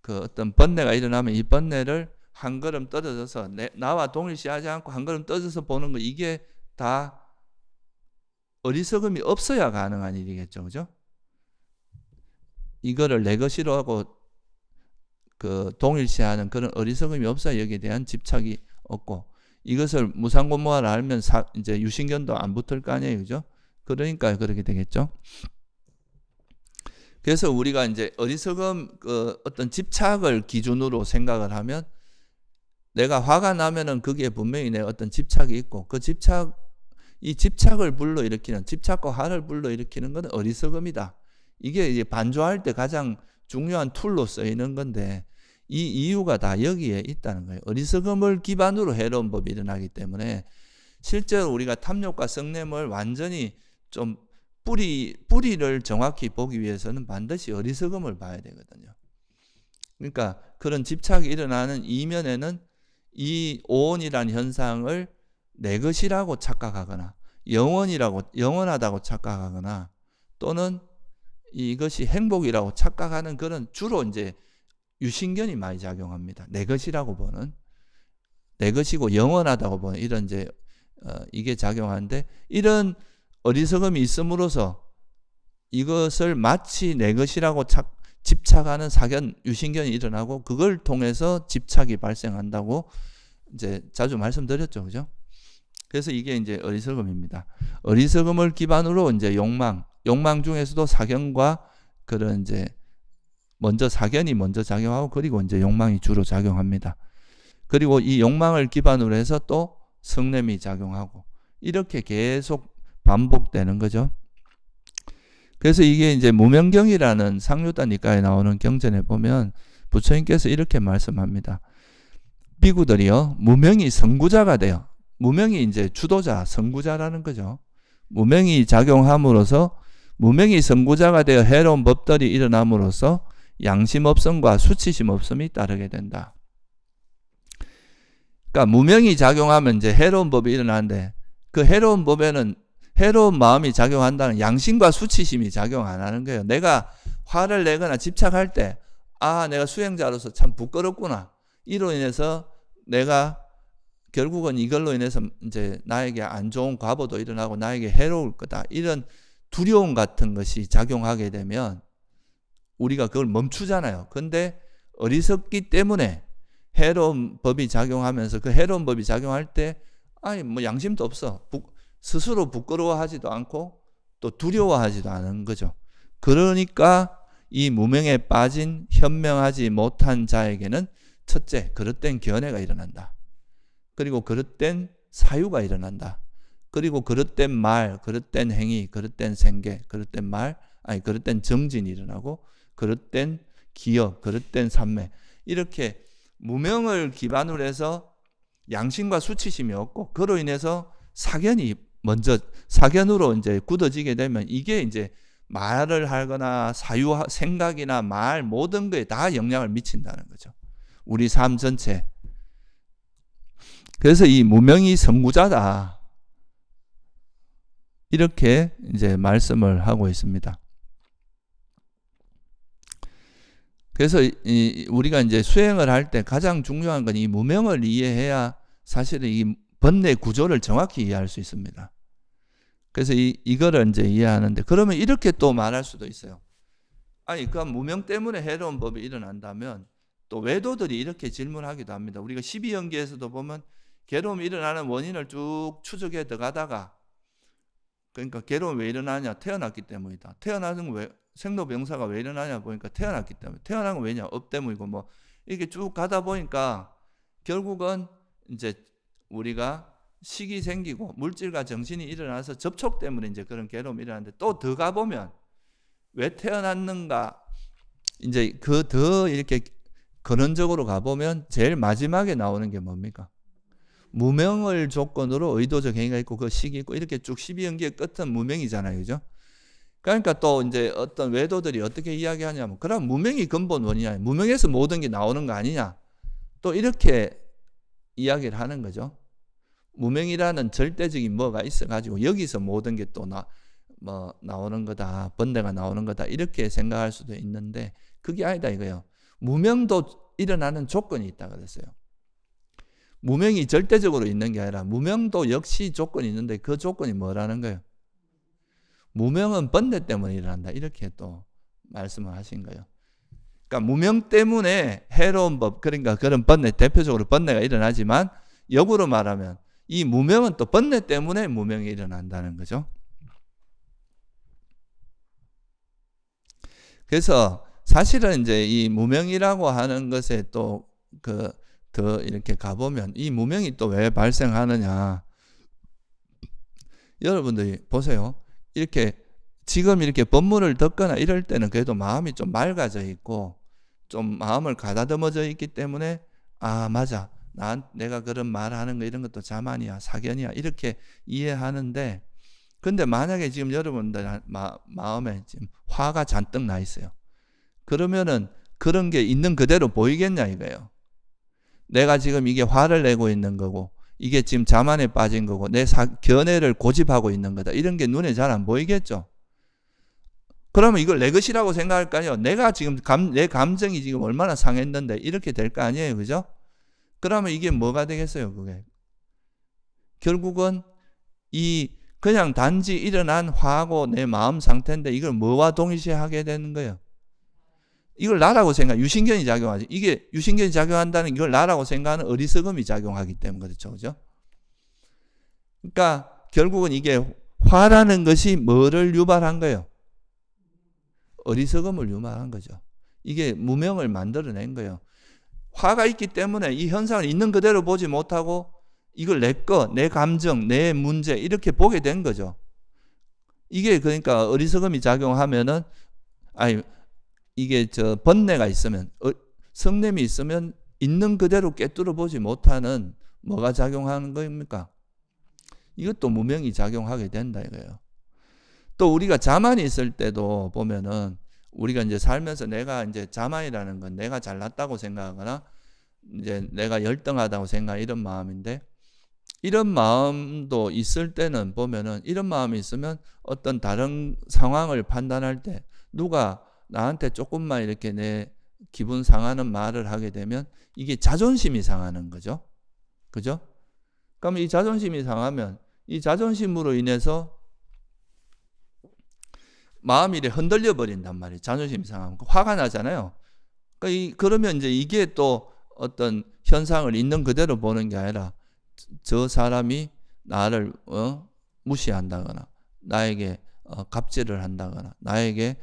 어떤 번뇌가 일어나면 이 번뇌를 한 걸음 떨어져서 나와 동일시하지 않고 한 걸음 떨어져서 보는 거, 이게 다 어리석음이 없어야 가능한 일이겠죠, 그죠? 이거를 내 것이로 하고 동일시하는 그런 어리석음이 없어야 여기에 대한 집착이 없고, 이것을 무상고무화를 알면 이제 유신견도 안 붙을 거 아니에요, 그죠? 그러니까 그렇게 되겠죠. 그래서 우리가 이제 어리석음 어떤 집착을 기준으로 생각을 하면, 내가 화가 나면은 거기에 분명히 내 어떤 집착이 있고, 이 집착을 불러일으키는, 집착과 화를 불러일으키는 건 어리석음이다. 이게 이제 반조할 때 가장 중요한 툴로 쓰이는 건데, 이 이유가 다 여기에 있다는 거예요. 어리석음을 기반으로 해로운 법이 일어나기 때문에 실제로 우리가 탐욕과 성냄을 완전히 좀 뿌리를 정확히 보기 위해서는 반드시 어리석음을 봐야 되거든요. 그러니까 그런 집착이 일어나는 이면에는 이 오온이라는 현상을 내 것이라고 착각하거나 영원하다고 착각하거나, 또는 이것이 행복이라고 착각하는 그런, 주로 이제 유신견이 많이 작용합니다. 내 것이라고 보는, 내 것이고 영원하다고 보는 이런 이제 이게 작용하는데, 이런 어리석음이 있음으로써 이것을 마치 내 것이라고 집착하는 유신견이 일어나고, 그걸 통해서 집착이 발생한다고 이제 자주 말씀드렸죠, 그죠? 그래서 이게 이제 어리석음입니다. 어리석음을 기반으로 이제 욕망 중에서도 사견과 그런 이제 사견이 먼저 작용하고, 그리고 이제 욕망이 주로 작용합니다. 그리고 이 욕망을 기반으로 해서 또 성냄이 작용하고, 이렇게 계속 반복되는 거죠. 그래서 이게 이제 무명경이라는 상류단니까에 나오는 경전에 보면 부처님께서 이렇게 말씀합니다. 비구들이요, 무명이 선구자가 돼요. 무명이 이제 주도자, 선구자라는 거죠. 무명이 작용함으로써, 무명이 선구자가 되어 해로운 법들이 일어남으로써 양심 없음과 수치심 없음이 따르게 된다. 그러니까 무명이 작용하면 이제 해로운 법이 일어나는데, 그 해로운 법에는 해로운 마음이 작용한다는 양심과 수치심이 작용 안 하는 거예요. 내가 화를 내거나 집착할 때, 내가 수행자로서 참 부끄럽구나, 이로 인해서 내가 결국은 이걸로 인해서 이제 나에게 안 좋은 과보도 일어나고 나에게 해로울 거다, 이런 두려움 같은 것이 작용하게 되면 우리가 그걸 멈추잖아요. 근데 어리석기 때문에 해로운 법이 작용하면서, 그 해로운 법이 작용할 때 뭐 양심도 없어, 스스로 부끄러워하지도 않고 또 두려워하지도 않은 거죠. 그러니까 이 무명에 빠진 현명하지 못한 자에게는 첫째, 그릇된 견해가 일어난다. 그리고 그릇된 사유가 일어난다. 그리고 그릇된 말, 그릇된 행위, 그릇된 생계, 그릇된 정진이 일어나고, 그릇된 기억, 그릇된 삼매, 이렇게 무명을 기반으로 해서 양심과 수치심이 없고, 그로 인해서 사견으로 이제 굳어지게 되면, 이게 이제 말을 하거나 생각이나 말, 모든 거에 다 영향을 미친다는 거죠. 우리 삶 전체. 그래서 이 무명이 선구자다, 이렇게 이제 말씀을 하고 있습니다. 그래서 우리가 이제 수행을 할 때 가장 중요한 건 이 무명을 이해해야 사실은 이 번뇌 구조를 정확히 이해할 수 있습니다. 그래서 이거를 이제 이해하는데, 그러면 이렇게 또 말할 수도 있어요. 아니, 그 무명 때문에 해로운 법이 일어난다면 또 외도들이 이렇게 질문하기도 합니다. 우리가 12연기에서도 보면 괴로움이 일어나는 원인을 쭉 추적해 들어가다가, 그러니까 괴로움이 왜 일어나냐? 태어났기 때문이다. 태어나는 왜 생로병사가 왜 일어나냐 보니까 태어났기 때문에. 태어난 건 왜냐? 업 때문이고 뭐 이렇게 쭉 가다 보니까 결국은 이제 우리가 식이 생기고 물질과 정신이 일어나서 접촉 때문에 이제 그런 괴로움이 일어나는데, 또 더 가보면 왜 태어났는가, 이제 그 더 이렇게 근원적으로 가보면 제일 마지막에 나오는 게 뭡니까? 무명을 조건으로 의도적 행위가 있고 그 식이 있고, 이렇게 쭉 12연기의 끝은 무명이잖아요. 그죠? 그러니까 또 이제 어떤 외도들이 어떻게 이야기하냐면, 그럼 무명이 근본 원이냐, 무명에서 모든 게 나오는 거 아니냐, 또 이렇게 이야기를 하는 거죠. 무명이라는 절대적인 뭐가 있어가지고 여기서 모든 게 또 나오는 거다, 번뇌가 나오는 거다, 이렇게 생각할 수도 있는데 그게 아니다 이거예요. 무명도 일어나는 조건이 있다 그랬어요. 무명이 절대적으로 있는 게 아니라 무명도 역시 조건이 있는데 그 조건이 뭐라는 거예요? 무명은 번뇌 때문에 일어난다, 이렇게 또 말씀을 하신 거예요. 그러니까 무명 때문에 해로운 법, 그러니까 그런 번뇌, 대표적으로 번뇌가 일어나지만 역으로 말하면 이 무명은 또 번뇌 때문에 무명이 일어난다는 거죠. 그래서 사실은 이제 이 무명이라고 하는 것에 또 더 이렇게 가보면 이 무명이 또 왜 발생하느냐. 여러분들이 보세요. 이렇게 지금 이렇게 법문을 듣거나 이럴 때는 그래도 마음이 좀 맑아져 있고 좀 마음을 가다듬어져 있기 때문에, 아 맞아, 내가 그런 말하는 거 이런 것도 자만이야, 사견이야, 이렇게 이해하는데, 근데 만약에 지금 여러분들 마음에 지금 화가 잔뜩 나 있어요. 그러면은 그런 게 있는 그대로 보이겠냐 이거예요. 내가 지금 이게 화를 내고 있는 거고 이게 지금 자만에 빠진 거고 내 견해를 고집하고 있는 거다, 이런 게 눈에 잘 안 보이겠죠. 그러면 이걸 내 것이라고 생각할까요? 내가 지금 내 감정이 지금 얼마나 상했는데 이렇게 될 거 아니에요, 그죠? 그러면 이게 뭐가 되겠어요, 그게? 결국은 그냥 단지 일어난 화하고 내 마음 상태인데 이걸 뭐와 동일시에 하게 되는 거예요? 이걸 나라고 유신견이 작용하지. 이게 유신견이 작용한다는 이걸 나라고 생각하는 어리석음이 작용하기 때문에 그렇죠, 그죠? 그러니까 결국은 이게 화라는 것이 뭐를 유발한 거예요? 어리석음을 유발한 거죠. 이게 무명을 만들어낸 거예요. 화가 있기 때문에 이 현상을 있는 그대로 보지 못하고 이걸 내 감정, 내 문제 이렇게 보게 된 거죠. 이게 그러니까 어리석음이 작용하면은, 이게 번뇌가 있으면, 성냄이 있으면 있는 그대로 꿰뚫어 보지 못하는 뭐가 작용하는 겁니까? 이것도 무명이 작용하게 된다 이거예요. 또 우리가 자만이 있을 때도 보면은 우리가 이제 살면서 내가 이제 자만이라는 건 내가 잘났다고 생각하거나 이제 내가 열등하다고 생각, 이런 마음인데, 이런 마음도 있을 때는 보면은, 이런 마음이 있으면 어떤 다른 상황을 판단할 때 누가 나한테 조금만 이렇게 내 기분 상하는 말을 하게 되면 이게 자존심이 상하는 거죠. 그죠? 그럼 이 자존심이 상하면 이 자존심으로 인해서 마음이 흔들려 버린단 말이에요. 자존심이 상하면 화가 나잖아요. 그러면 이제 이게 또 어떤 현상을 있는 그대로 보는 게 아니라 저 사람이 나를 무시한다거나 나에게 갑질을 한다거나 나에게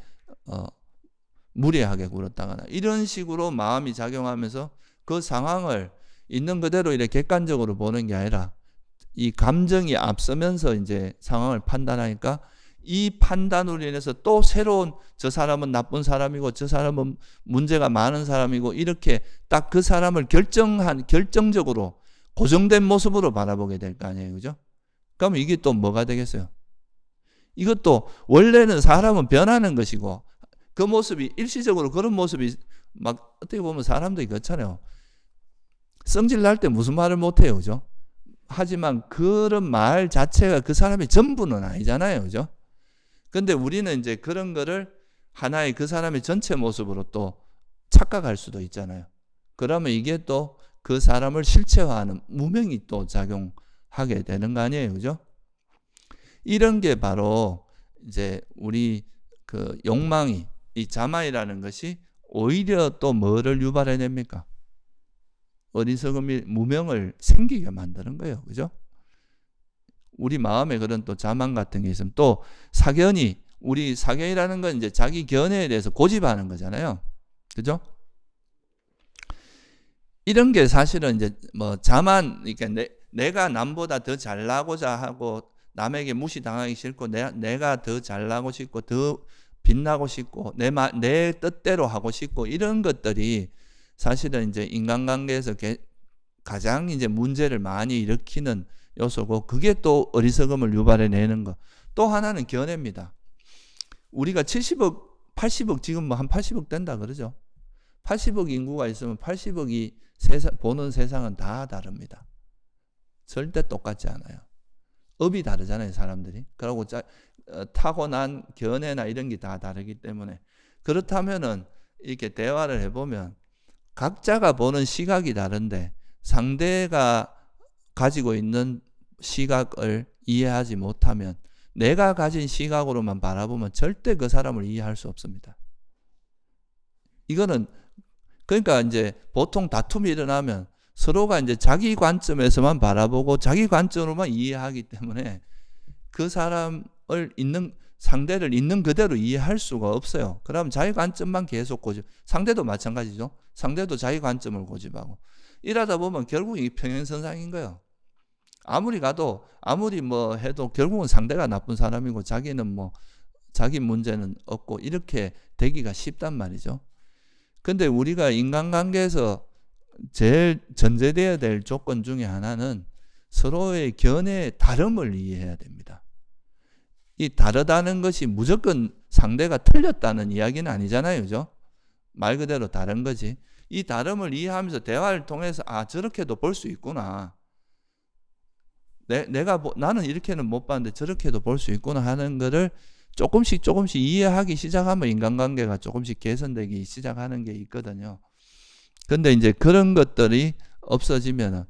무례하게 굴었다거나 이런 식으로 마음이 작용하면서 그 상황을 있는 그대로 이렇게 객관적으로 보는 게 아니라 이 감정이 앞서면서 이제 상황을 판단하니까 이 판단으로 인해서 또 새로운, 저 사람은 나쁜 사람이고 저 사람은 문제가 많은 사람이고, 이렇게 딱 그 사람을 결정적으로 고정된 모습으로 바라보게 될 거 아니에요, 그죠? 그럼 이게 또 뭐가 되겠어요? 이것도 원래는 사람은 변하는 것이고 그 모습이 일시적으로 그런 모습이 막 어떻게 보면 사람들이 그렇잖아요. 성질 날 때 무슨 말을 못해요, 그죠? 하지만 그런 말 자체가 그 사람의 전부는 아니잖아요, 그죠? 근데 우리는 이제 그런 거를 하나의 그 사람의 전체 모습으로 또 착각할 수도 있잖아요. 그러면 이게 또 그 사람을 실체화하는 무명이 또 작용하게 되는 거 아니에요, 그죠? 이런 게 바로 이제 우리 그 욕망이, 이 자만이라는 것이 오히려 또 뭐를 유발해냅니까? 어리석음이 무명을 생기게 만드는 거예요, 그죠? 우리 마음에 그런 또 자만 같은 게 있으면 또 사견이, 우리 사견이라는 건 이제 자기 견해에 대해서 고집하는 거잖아요, 그죠? 이런 게 사실은 이제 뭐 자만, 그러니까 내가 남보다 더 잘나고자 하고 남에게 무시당하기 싫고 내가 더 잘나고 싶고 더 빛나고 싶고 내 뜻대로 하고 싶고 이런 것들이 사실은 이제 인간관계에서 가장 이제 문제를 많이 일으키는 요소고, 그게 또 어리석음을 유발해내는 거. 또 하나는 견해입니다. 우리가 70억, 80억, 지금 뭐 한 80억 된다 그러죠. 80억 인구가 있으면 80억이 보는 세상은 다 다릅니다. 절대 똑같지 않아요. 업이 다르잖아요, 사람들이. 그리고 타고난 견해나 이런 게 다 다르기 때문에. 그렇다면은 이렇게 대화를 해보면 각자가 보는 시각이 다른데 상대가 가지고 있는 시각을 이해하지 못하면 내가 가진 시각으로만 바라보면 절대 그 사람을 이해할 수 없습니다. 이거는 그러니까 이제 보통 다툼이 일어나면 서로가 이제 자기 관점에서만 바라보고 자기 관점으로만 이해하기 때문에 그 사람을 상대를 있는 그대로 이해할 수가 없어요. 그럼 자기 관점만 계속 상대도 마찬가지죠. 상대도 자기 관점을 고집하고 이러다 보면 결국 이 평행선상인 거예요. 아무리 가도 아무리 뭐 해도 결국은 상대가 나쁜 사람이고 자기는 뭐 자기 문제는 없고 이렇게 되기가 쉽단 말이죠. 근데 우리가 인간관계에서 제일 전제되어야 될 조건 중에 하나는 서로의 견해의 다름을 이해해야 됩니다. 이 다르다는 것이 무조건 상대가 틀렸다는 이야기는 아니잖아요, 그죠? 말 그대로 다른 거지. 이 다름을 이해하면서 대화를 통해서 저렇게도 볼 수 있구나. 나는 이렇게는 못 봤는데 저렇게도 볼 수 있구나 하는 거를 조금씩 이해하기 시작하면 인간관계가 조금씩 개선되기 시작하는 게 있거든요. 근데 이제 그런 것들이 없어지면은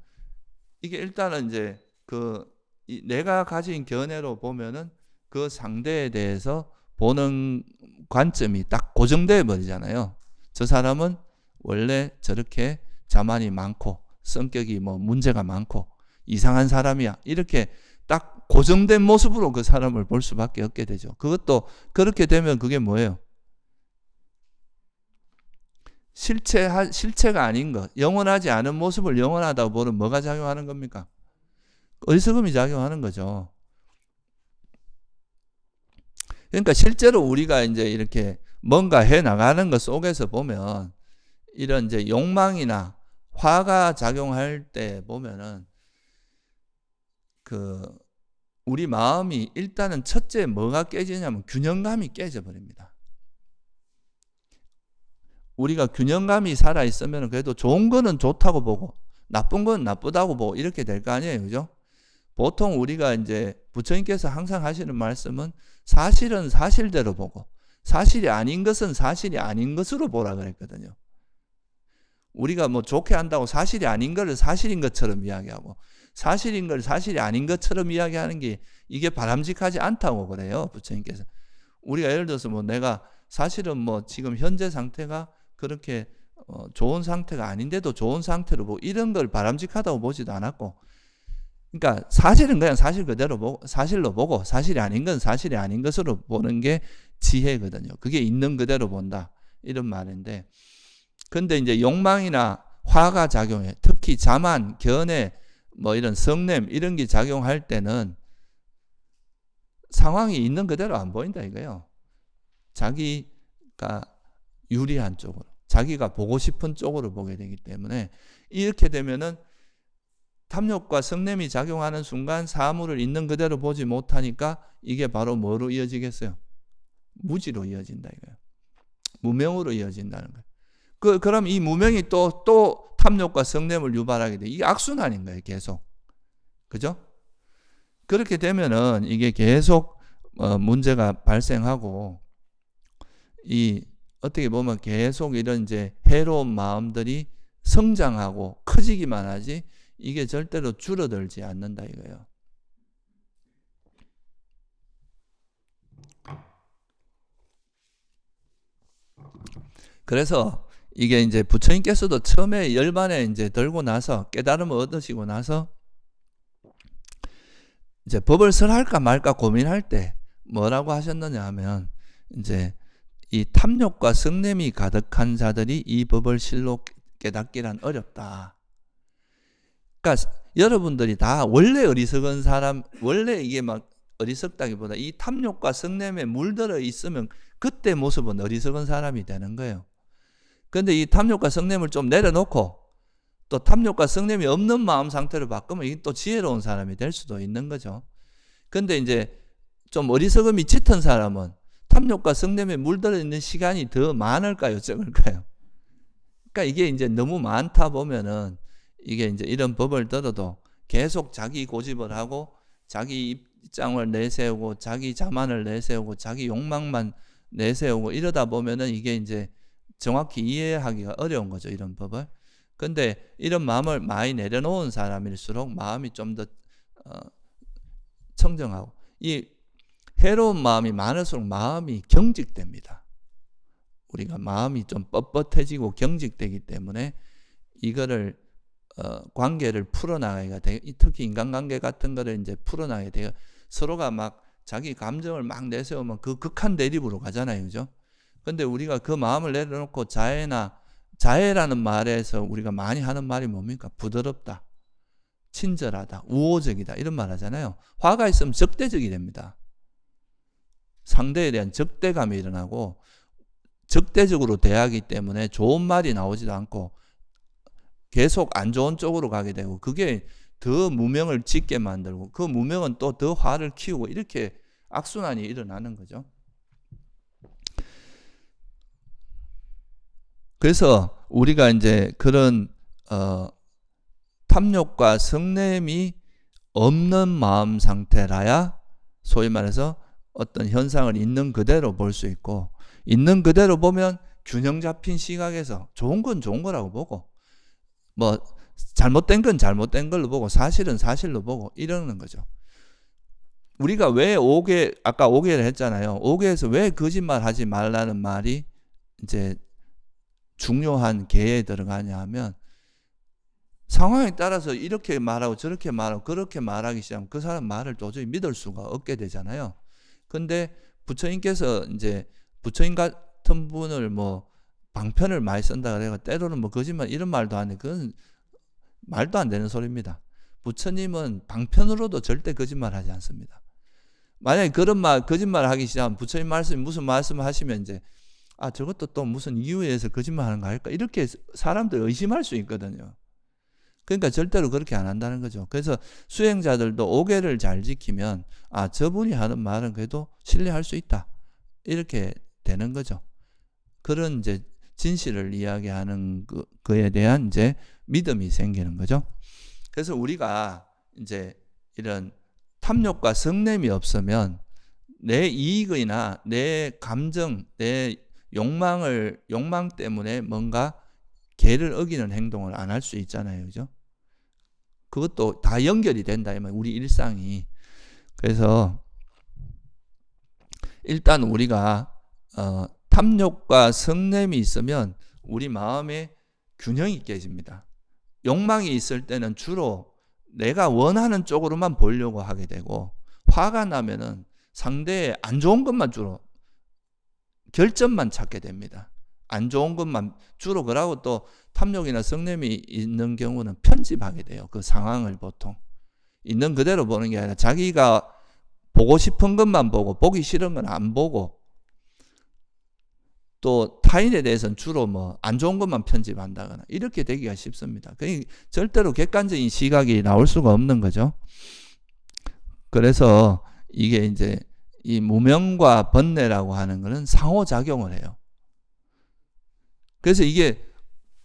이게 일단은 이제 내가 가진 견해로 보면은 그 상대에 대해서 보는 관점이 딱 고정돼 버리잖아요. 저 사람은 원래 저렇게 자만이 많고 성격이 뭐 문제가 많고 이상한 사람이야. 이렇게 딱 고정된 모습으로 그 사람을 볼 수밖에 없게 되죠. 그것도 그렇게 되면 그게 뭐예요? 실체가 아닌 것, 영원하지 않은 모습을 영원하다고 보는 뭐가 작용하는 겁니까? 어리석음이 작용하는 거죠. 그러니까 실제로 우리가 이제 이렇게 뭔가 해 나가는 것 속에서 보면 이런 이제 욕망이나 화가 작용할 때 보면은 우리 마음이 일단은 첫째 뭐가 깨지냐면 균형감이 깨져버립니다. 우리가 균형감이 살아있으면 그래도 좋은 거는 좋다고 보고 나쁜 건 나쁘다고 보고 이렇게 될 거 아니에요, 그죠? 보통 우리가 이제 부처님께서 항상 하시는 말씀은 사실은 사실대로 보고 사실이 아닌 것은 사실이 아닌 것으로 보라 그랬거든요. 우리가 뭐 좋게 한다고 사실이 아닌 것을 사실인 것처럼 이야기하고 사실인 걸 사실이 아닌 것처럼 이야기하는 게 이게 바람직하지 않다고 그래요, 부처님께서. 우리가 예를 들어서 뭐 내가 사실은 뭐 지금 현재 상태가 그렇게 좋은 상태가 아닌데도 좋은 상태로 보고 이런 걸 바람직하다고 보지도 않았고, 그러니까 사실은 그냥 사실 그대로 보고 사실로 보고 사실이 아닌 건 사실이 아닌 것으로 보는 게 지혜거든요. 그게 있는 그대로 본다 이런 말인데, 근데 이제 욕망이나 화가 작용해, 특히 자만, 견해, 뭐 이런 성냄 이런 게 작용할 때는 상황이 있는 그대로 안 보인다 이거예요. 자기가 유리한 쪽으로, 자기가 보고 싶은 쪽으로 보게 되기 때문에 이렇게 되면은 탐욕과 성냄이 작용하는 순간 사물을 있는 그대로 보지 못하니까 이게 바로 뭐로 이어지겠어요? 무지로 이어진다 이거예요. 무명으로 이어진다는 거예요. 그럼 이 무명이 또 탐욕과 성냄을 유발하게 돼. 이게 악순환인 거예요, 계속. 그죠? 그렇게 되면은 이게 계속 문제가 발생하고 이 어떻게 보면 계속 이런 이제 해로운 마음들이 성장하고 커지기만 하지 이게 절대로 줄어들지 않는다 이거예요. 그래서 이게 이제 부처님께서도 처음에 열반에 이제 들고 나서 깨달음을 얻으시고 나서 이제 법을 설할까 말까 고민할 때 뭐라고 하셨느냐 하면 이제 이 탐욕과 성냄이 가득한 자들이 이 법을 실로 깨닫기란 어렵다. 그러니까 여러분들이 다 원래 어리석은 사람, 원래 이게 막 어리석다기보다 이 탐욕과 성냄에 물들어 있으면 그때 모습은 어리석은 사람이 되는 거예요. 근데 이 탐욕과 성냄을 좀 내려놓고 또 탐욕과 성냄이 없는 마음 상태로 바꾸면 이게 또 지혜로운 사람이 될 수도 있는 거죠. 근데 이제 좀 어리석음이 짙은 사람은 탐욕과 성냄에 물들어 있는 시간이 더 많을까요, 적을까요? 그러니까 이게 이제 너무 많다 보면은 이게 이제 이런 법을 들어도 계속 자기 고집을 하고 자기 입장을 내세우고 자기 자만을 내세우고 자기 욕망만 내세우고 이러다 보면은 이게 이제 정확히 이해하기가 어려운 거죠, 이런 법을. 근데 이런 마음을 많이 내려놓은 사람일수록 마음이 좀 더 청정하고, 이 해로운 마음이 많을수록 마음이 경직됩니다. 우리가 마음이 좀 뻣뻣해지고 경직되기 때문에 이거를 관계를 풀어나가기가 되게, 특히 인간관계 같은 거를 이제 풀어나가야 돼요. 서로가 막 자기 감정을 막 내세우면 그 극한 대립으로 가잖아요, 그죠? 근데 우리가 그 마음을 내려놓고 자애라는 말에서 우리가 많이 하는 말이 뭡니까? 부드럽다, 친절하다, 우호적이다 이런 말 하잖아요. 화가 있으면 적대적이 됩니다. 상대에 대한 적대감이 일어나고 적대적으로 대하기 때문에 좋은 말이 나오지도 않고 계속 안 좋은 쪽으로 가게 되고, 그게 더 무명을 짓게 만들고 그 무명은 또 더 화를 키우고 이렇게 악순환이 일어나는 거죠. 그래서 우리가 이제 그런 탐욕과 성냄이 없는 마음 상태라야 소위 말해서 어떤 현상을 있는 그대로 볼 수 있고, 있는 그대로 보면 균형 잡힌 시각에서 좋은 건 좋은 거라고 보고 뭐 잘못된 건 잘못된 걸로 보고 사실은 사실로 보고 이러는 거죠. 우리가 왜 아까 5계를 했잖아요. 5계에서 왜 거짓말 하지 말라는 말이 이제 중요한 계에 들어가냐 하면, 상황에 따라서 이렇게 말하고 저렇게 말하고 그렇게 말하기 시작하면 그 사람 말을 도저히 믿을 수가 없게 되잖아요. 근데 부처님께서 이제 부처님 같은 분을 뭐 방편을 많이 쓴다 그래가 때로는 뭐 거짓말 이런 말도 안 해. 그건 말도 안 되는 소리입니다. 부처님은 방편으로도 절대 거짓말 하지 않습니다. 만약에 그런 거짓말 하기 시작하면 부처님 말씀이 무슨 말씀을 하시면 이제 저것도 또 무슨 이유에 의해서 거짓말 하는 거 아닐까? 이렇게 사람들 의심할 수 있거든요. 그러니까 절대로 그렇게 안 한다는 거죠. 그래서 수행자들도 5계를 잘 지키면 저분이 하는 말은 그래도 신뢰할 수 있다. 이렇게 되는 거죠. 그런 이제 진실을 이야기하는 그에 대한 이제 믿음이 생기는 거죠. 그래서 우리가 이제 이런 탐욕과 성냄이 없으면 내 이익이나 내 감정, 내 욕망 때문에 뭔가 계를 어기는 행동을 안 할 수 있잖아요, 그죠? 그것도 다 연결이 된다, 우리 일상이. 그래서 일단 우리가 탐욕과 성냄이 있으면 우리 마음에 균형이 깨집니다. 욕망이 있을 때는 주로 내가 원하는 쪽으로만 보려고 하게 되고, 화가 나면은 상대의 안 좋은 것만 주로 결점만 찾게 됩니다. 안 좋은 것만 주로. 그러고 또 탐욕이나 성냄이 있는 경우는 편집하게 돼요. 그 상황을 보통 있는 그대로 보는 게 아니라 자기가 보고 싶은 것만 보고 보기 싫은 건 안 보고, 또 타인에 대해서는 주로 뭐 안 좋은 것만 편집한다거나 이렇게 되기가 쉽습니다. 그러니까 절대로 객관적인 시각이 나올 수가 없는 거죠. 그래서 이게 이제 이 무명과 번뇌라고 하는 것은 상호작용을 해요. 그래서 이게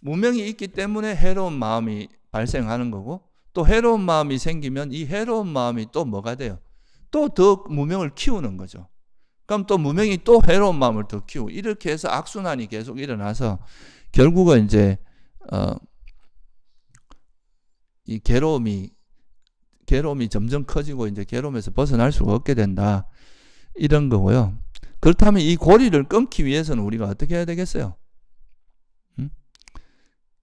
무명이 있기 때문에 해로운 마음이 발생하는 거고, 또 해로운 마음이 생기면 이 해로운 마음이 또 뭐가 돼요? 또 더 무명을 키우는 거죠. 그럼 또 무명이 또 해로운 마음을 더 키우고 이렇게 해서 악순환이 계속 일어나서 결국은 이제 이 괴로움이 점점 커지고 이제 괴로움에서 벗어날 수가 없게 된다. 이런 거고요. 그렇다면 이 고리를 끊기 위해서는 우리가 어떻게 해야 되겠어요?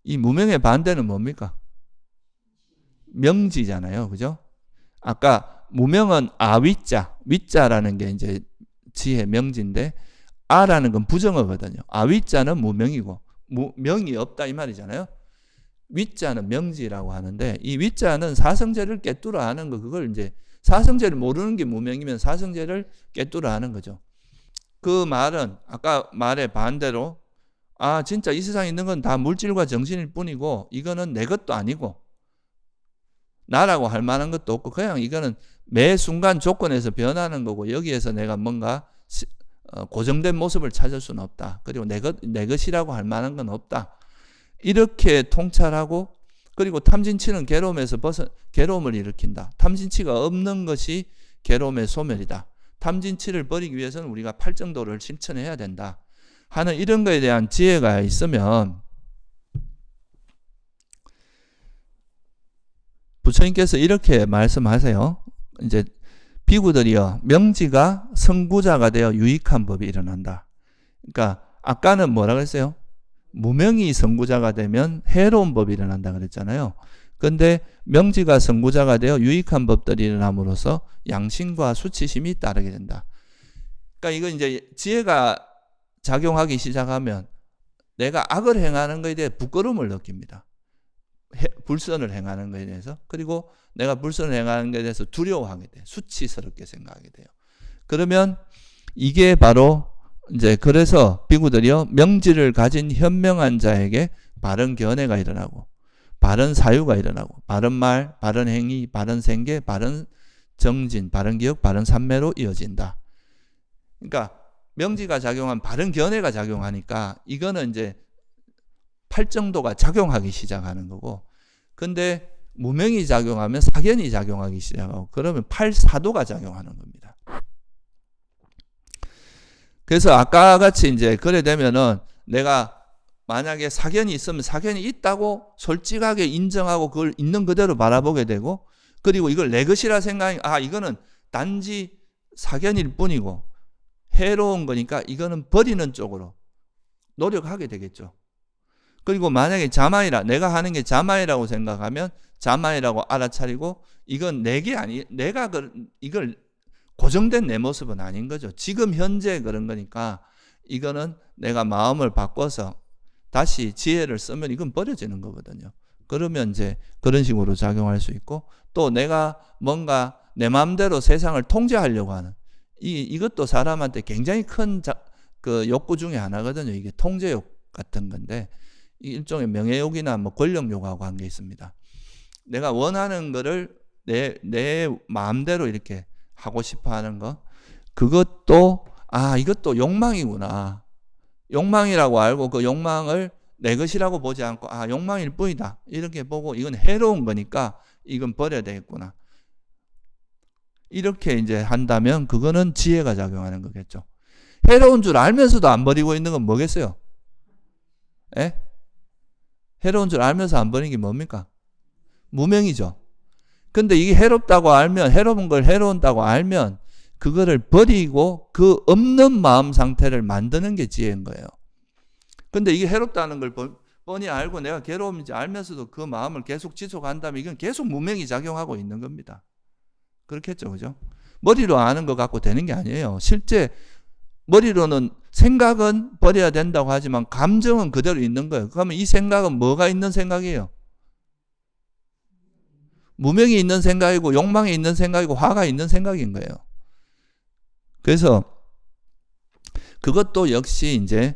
이 무명의 반대는 뭡니까? 명지잖아요. 그죠? 아까 무명은 아위자, 위자라는 게 이제 지혜 명지인데 아라는 건 부정어거든요. 아위자는 무명이고 명이 없다 이 말이잖아요. 위자는 명지라고 하는데 이 위자는 사성제를 깨뚫어 하는 거 그걸 이제 사성제를 모르는 게 무명이면 사성제를 깨뚫어 하는 거죠. 그 말은 아까 말의 반대로 진짜 이 세상에 있는 건 다 물질과 정신일 뿐이고 이거는 내 것도 아니고 나라고 할 만한 것도 없고 그냥 이거는 매 순간 조건에서 변하는 거고 여기에서 내가 뭔가 고정된 모습을 찾을 수는 없다. 그리고 내 것이라고 할 만한 건 없다. 이렇게 통찰하고 그리고 탐진치는 괴로움을 일으킨다. 탐진치가 없는 것이 괴로움의 소멸이다. 탐진치를 버리기 위해서는 우리가 팔정도를 실천해야 된다. 하는 이런 거에 대한 지혜가 있으면 부처님께서 이렇게 말씀하세요. 이제 비구들이요. 명지가 선구자가 되어 유익한 법이 일어난다. 그러니까 아까는 뭐라고 했어요? 무명이 선구자가 되면 해로운 법이 일어난다 그랬잖아요. 그런데 명지가 선구자가 되어 유익한 법들이 일어남으로써 양심과 수치심이 따르게 된다. 그러니까 이거 이제 지혜가 작용하기 시작하면 내가 악을 행하는 것에 대해 부끄러움을 느낍니다. 불선을 행하는 것에 대해서. 그리고 내가 불선을 행하는 것에 대해서 두려워하게 돼요. 수치스럽게 생각하게 돼요. 그러면 이게 바로 이제 그래서 비구들이요 명지를 가진 현명한 자에게 바른 견해가 일어나고 바른 사유가 일어나고 바른 말, 바른 행위, 바른 생계, 바른 정진, 바른 기억, 바른 삼매로 이어진다. 그러니까 명지가 작용한 바른 견해가 작용하니까 이거는 이제 팔정도가 작용하기 시작하는 거고 근데 무명이 작용하면 사견이 작용하기 시작하고 그러면 팔사도가 작용하는 겁니다. 그래서 아까 같이 이제 그래 되면은 내가 만약에 사견이 있으면 사견이 있다고 솔직하게 인정하고 그걸 있는 그대로 바라보게 되고 그리고 이걸 내 것이라 생각하니 이거는 단지 사견일 뿐이고 해로운 거니까 이거는 버리는 쪽으로 노력하게 되겠죠. 그리고 만약에 자만이라 내가 하는 게 자만이라고 생각하면 자만이라고 알아차리고 이건 내게 내가 이걸 고정된 내 모습은 아닌 거죠. 지금 현재 그런 거니까 이거는 내가 마음을 바꿔서 다시 지혜를 쓰면 이건 버려지는 거거든요. 그러면 이제 그런 식으로 작용할 수 있고 또 내가 뭔가 내 마음대로 세상을 통제하려고 하는 이것도 사람한테 굉장히 큰 그 욕구 중에 하나거든요. 이게 통제욕 같은 건데 일종의 명예욕이나 뭐 권력욕하고 관계 있습니다. 내가 원하는 거를 내 마음대로 이렇게 하고 싶어 하는 거 그것도 이것도 욕망이구나. 욕망이라고 알고 그 욕망을 내 것이라고 보지 않고 욕망일 뿐이다. 이렇게 보고 이건 해로운 거니까 이건 버려야 되겠구나. 이렇게 이제 한다면 그거는 지혜가 작용하는 거겠죠. 해로운 줄 알면서도 안 버리고 있는 건 뭐겠어요? 에? 해로운 줄 알면서 안 버리는 게 뭡니까? 무명이죠. 근데 이게 해롭다고 알면 해로운 걸 해로운다고 알면 그거를 버리고 그 없는 마음 상태를 만드는 게 지혜인 거예요. 근데 이게 해롭다는 걸 뻔히 알고 내가 괴로움인지 알면서도 그 마음을 계속 지속한다면 이건 계속 무명이 작용하고 있는 겁니다. 그렇겠죠, 그죠? 머리로 아는 것 갖고 되는 게 아니에요. 실제 머리로는 생각은 버려야 된다고 하지만 감정은 그대로 있는 거예요. 그러면 이 생각은 뭐가 있는 생각이에요? 무명이 있는 생각이고 욕망이 있는 생각이고 화가 있는 생각인 거예요. 그래서 그것도 역시 이제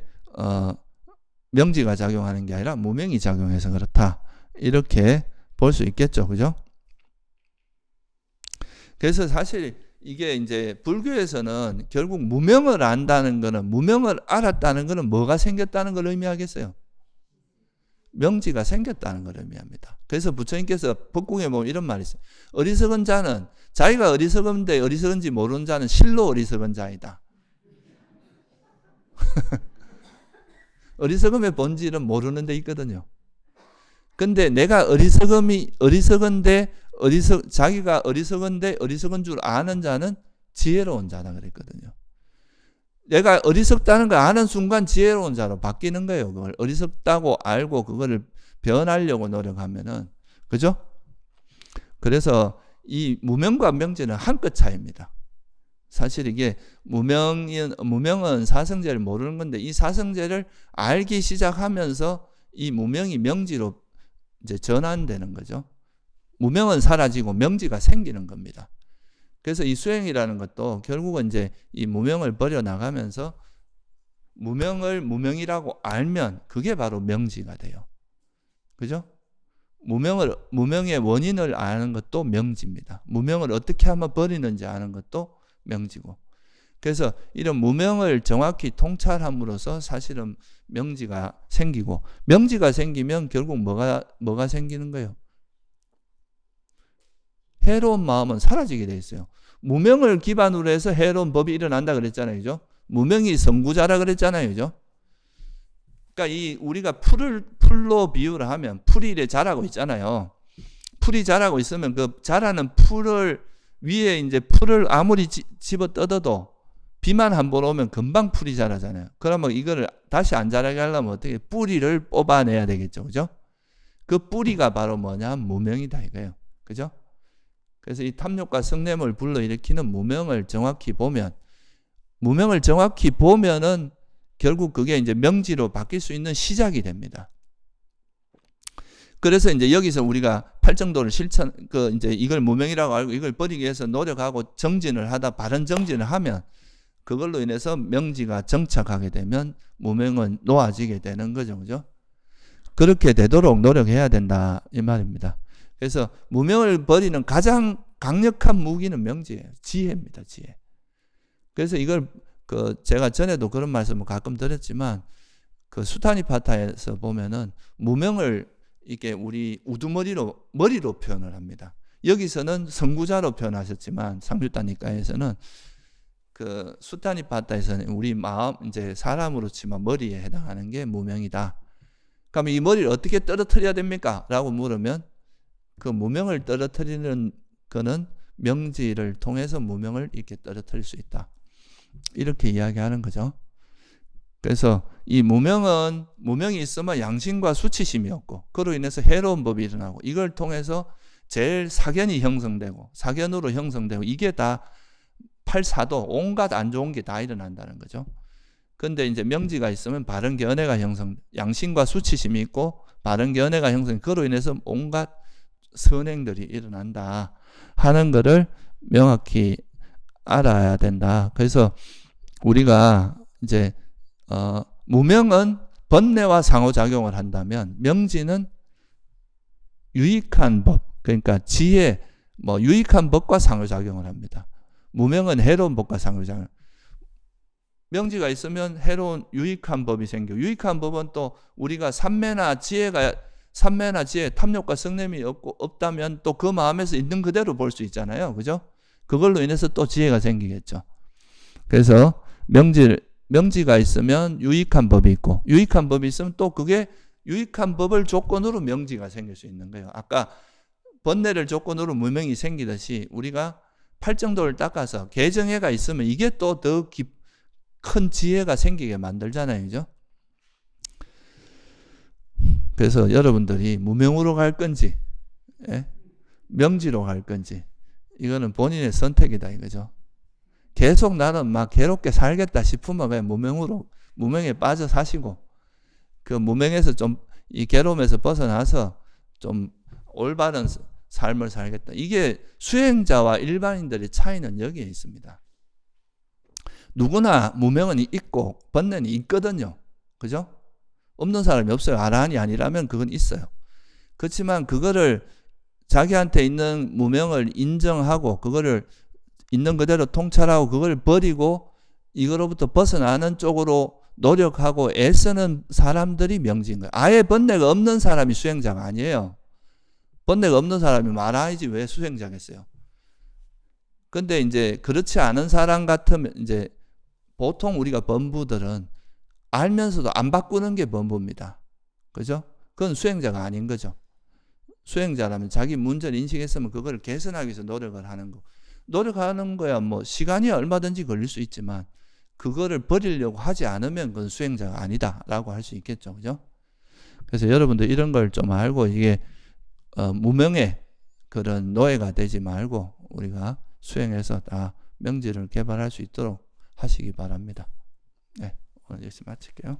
명지가 작용하는 게 아니라 무명이 작용해서 그렇다. 이렇게 볼 수 있겠죠. 그죠? 그래서 사실 이게 이제 불교에서는 결국 무명을 안다는 거는 무명을 알았다는 거는 뭐가 생겼다는 걸 의미하겠어요? 명지가 생겼다는 걸 의미합니다. 그래서 부처님께서 법국에 보면 이런 말이 있어요. 어리석은 자는 자기가 어리석은데 어리석은지 모르는 자는 실로 어리석은 자이다. 어리석음의 본질은 모르는 데 있거든요. 근데 내가 자기가 어리석은데 어리석은 줄 아는 자는 지혜로운 자다 그랬거든요. 내가 어리석다는 걸 아는 순간 지혜로운 자로 바뀌는 거예요. 그걸 어리석다고 알고 그거를 변하려고 노력하면은, 그죠? 그래서 이 무명과 명제는 한 끗 차이입니다. 사실 이게 무명은 사성제를 모르는 건데, 이 사성제를 알기 시작하면서 이 무명이 명지로 이제 전환되는 거죠. 무명은 사라지고 명지가 생기는 겁니다. 그래서 이 수행이라는 것도 결국은 이제 이 무명을 버려 나가면서 무명을 무명이라고 알면 그게 바로 명지가 돼요. 그죠? 무명의 원인을 아는 것도 명지입니다. 무명을 어떻게 하면 버리는지 아는 것도 명지고. 그래서 이런 무명을 정확히 통찰함으로써 사실은 명지가 생기고, 명지가 생기면 결국 뭐가 생기는 거예요? 해로운 마음은 사라지게 돼 있어요. 무명을 기반으로 해서 해로운 법이 일어난다 그랬잖아요. 그죠? 무명이 선구자라 그랬잖아요. 그죠? 그러니까 우리가 풀로 비유를 하면 풀이 이래 자라고 있잖아요. 풀이 자라고 있으면 그 자라는 풀을 위에 이제 풀을 아무리 집어 뜯어도 비만 한 번 오면 금방 풀이 자라잖아요. 그러면 이거를 다시 안 자라게 하려면 어떻게 뿌리를 뽑아내야 되겠죠. 그죠? 그 뿌리가 바로 뭐냐? 무명이다 이거예요. 그죠? 그래서 이 탐욕과 성냄을 불러일으키는 무명을 정확히 보면은 결국 그게 이제 명지로 바뀔 수 있는 시작이 됩니다. 그래서 이제 여기서 우리가 팔정도를 이제 이걸 무명이라고 알고 이걸 버리기 위해서 노력하고 정진을 하다 바른 정진을 하면 그걸로 인해서 명지가 정착하게 되면 무명은 놓아지게 되는 거죠. 그죠? 그렇게 되도록 노력해야 된다 이 말입니다. 그래서 무명을 버리는 가장 강력한 무기는 명지예요. 지혜입니다. 지혜. 그래서 이걸 제가 전에도 그런 말씀을 가끔 드렸지만 그 수타니파타에서 보면은 무명을 이게 우리 머리로 표현을 합니다. 여기서는 선구자로 표현하셨지만 상주타니까에서는 그 수타니파타에서는 우리 마음 이제 사람으로 치면 머리에 해당하는 게 무명이다. 그럼 이 머리를 어떻게 떨어뜨려야 됩니까? 라고 물으면 그 무명을 떨어뜨리는 거는 명지를 통해서 무명을 이렇게 떨어뜨릴 수 있다. 이렇게 이야기하는 거죠. 그래서 이 무명이 있으면 양심과 수치심이 없고 그로 인해서 해로운 법이 일어나고 이걸 통해서 제일 사견이 형성되고 사견으로 형성되고 이게 다 팔사도 온갖 안 좋은 게 다 일어난다는 거죠. 근데 이제 명지가 있으면 바른 견해가 양심과 수치심이 있고 바른 견해가 형성, 그로 인해서 온갖 선행들이 일어난다 하는 것을 명확히 알아야 된다. 그래서 우리가 이제 무명은 번뇌와 상호작용을 한다면 명지는 유익한 법, 그러니까 지혜, 유익한 법과 상호작용을 합니다. 무명은 해로운 법과 상호작용. 명지가 있으면 유익한 법이 생겨. 유익한 법은 또 우리가 삼매나 지혜, 탐욕과 성냄이 없다면 또 그 마음에서 있는 그대로 볼 수 있잖아요. 그죠? 그걸로 인해서 또 지혜가 생기겠죠. 그래서 명지가 있으면 유익한 법이 있고, 유익한 법이 있으면 또 그게 유익한 법을 조건으로 명지가 생길 수 있는 거예요. 아까 번뇌를 조건으로 무명이 생기듯이 우리가 팔정도를 닦아서 개정해가 있으면 이게 또 더 큰 지혜가 생기게 만들잖아요. 그죠? 그래서 여러분들이 무명으로 갈 건지, 명지로 갈 건지, 이거는 본인의 선택이다 이거죠. 계속 나는 막 괴롭게 살겠다 싶으면 그냥 무명에 빠져 사시고, 그 무명에서 좀 이 괴로움에서 벗어나서 좀 올바른 삶을 살겠다. 이게 수행자와 일반인들의 차이는 여기에 있습니다. 누구나 무명은 있고 번뇌는 있거든요. 그죠? 없는 사람이 없어요. 아라한이 아니라면 그건 있어요. 그렇지만 그거를 자기한테 있는 무명을 인정하고 그거를 있는 그대로 통찰하고 그걸 버리고 이거로부터 벗어나는 쪽으로 노력하고 애쓰는 사람들이 명지인 거예요. 아예 번뇌가 없는 사람이 수행자가 아니에요. 번뇌가 없는 사람이 아라한이지 왜 수행자겠어요? 근데 이제 그렇지 않은 사람 같으면 이제 보통 우리가 범부들은 알면서도 안 바꾸는 게 범부입니다. 그죠? 그건 수행자가 아닌 거죠. 수행자라면 자기 문제를 인식했으면 그걸 개선하기 위해서 노력을 하는 거. 노력하는 거야 뭐 시간이 얼마든지 걸릴 수 있지만 그거를 버리려고 하지 않으면 그건 수행자가 아니다라고 할 수 있겠죠. 그죠? 그래서 여러분들 이런 걸 좀 알고 이게 무명의 그런 노예가 되지 말고 우리가 수행해서 다 명지를 개발할 수 있도록 하시기 바랍니다. 네, 오늘 여기서 마칠게요.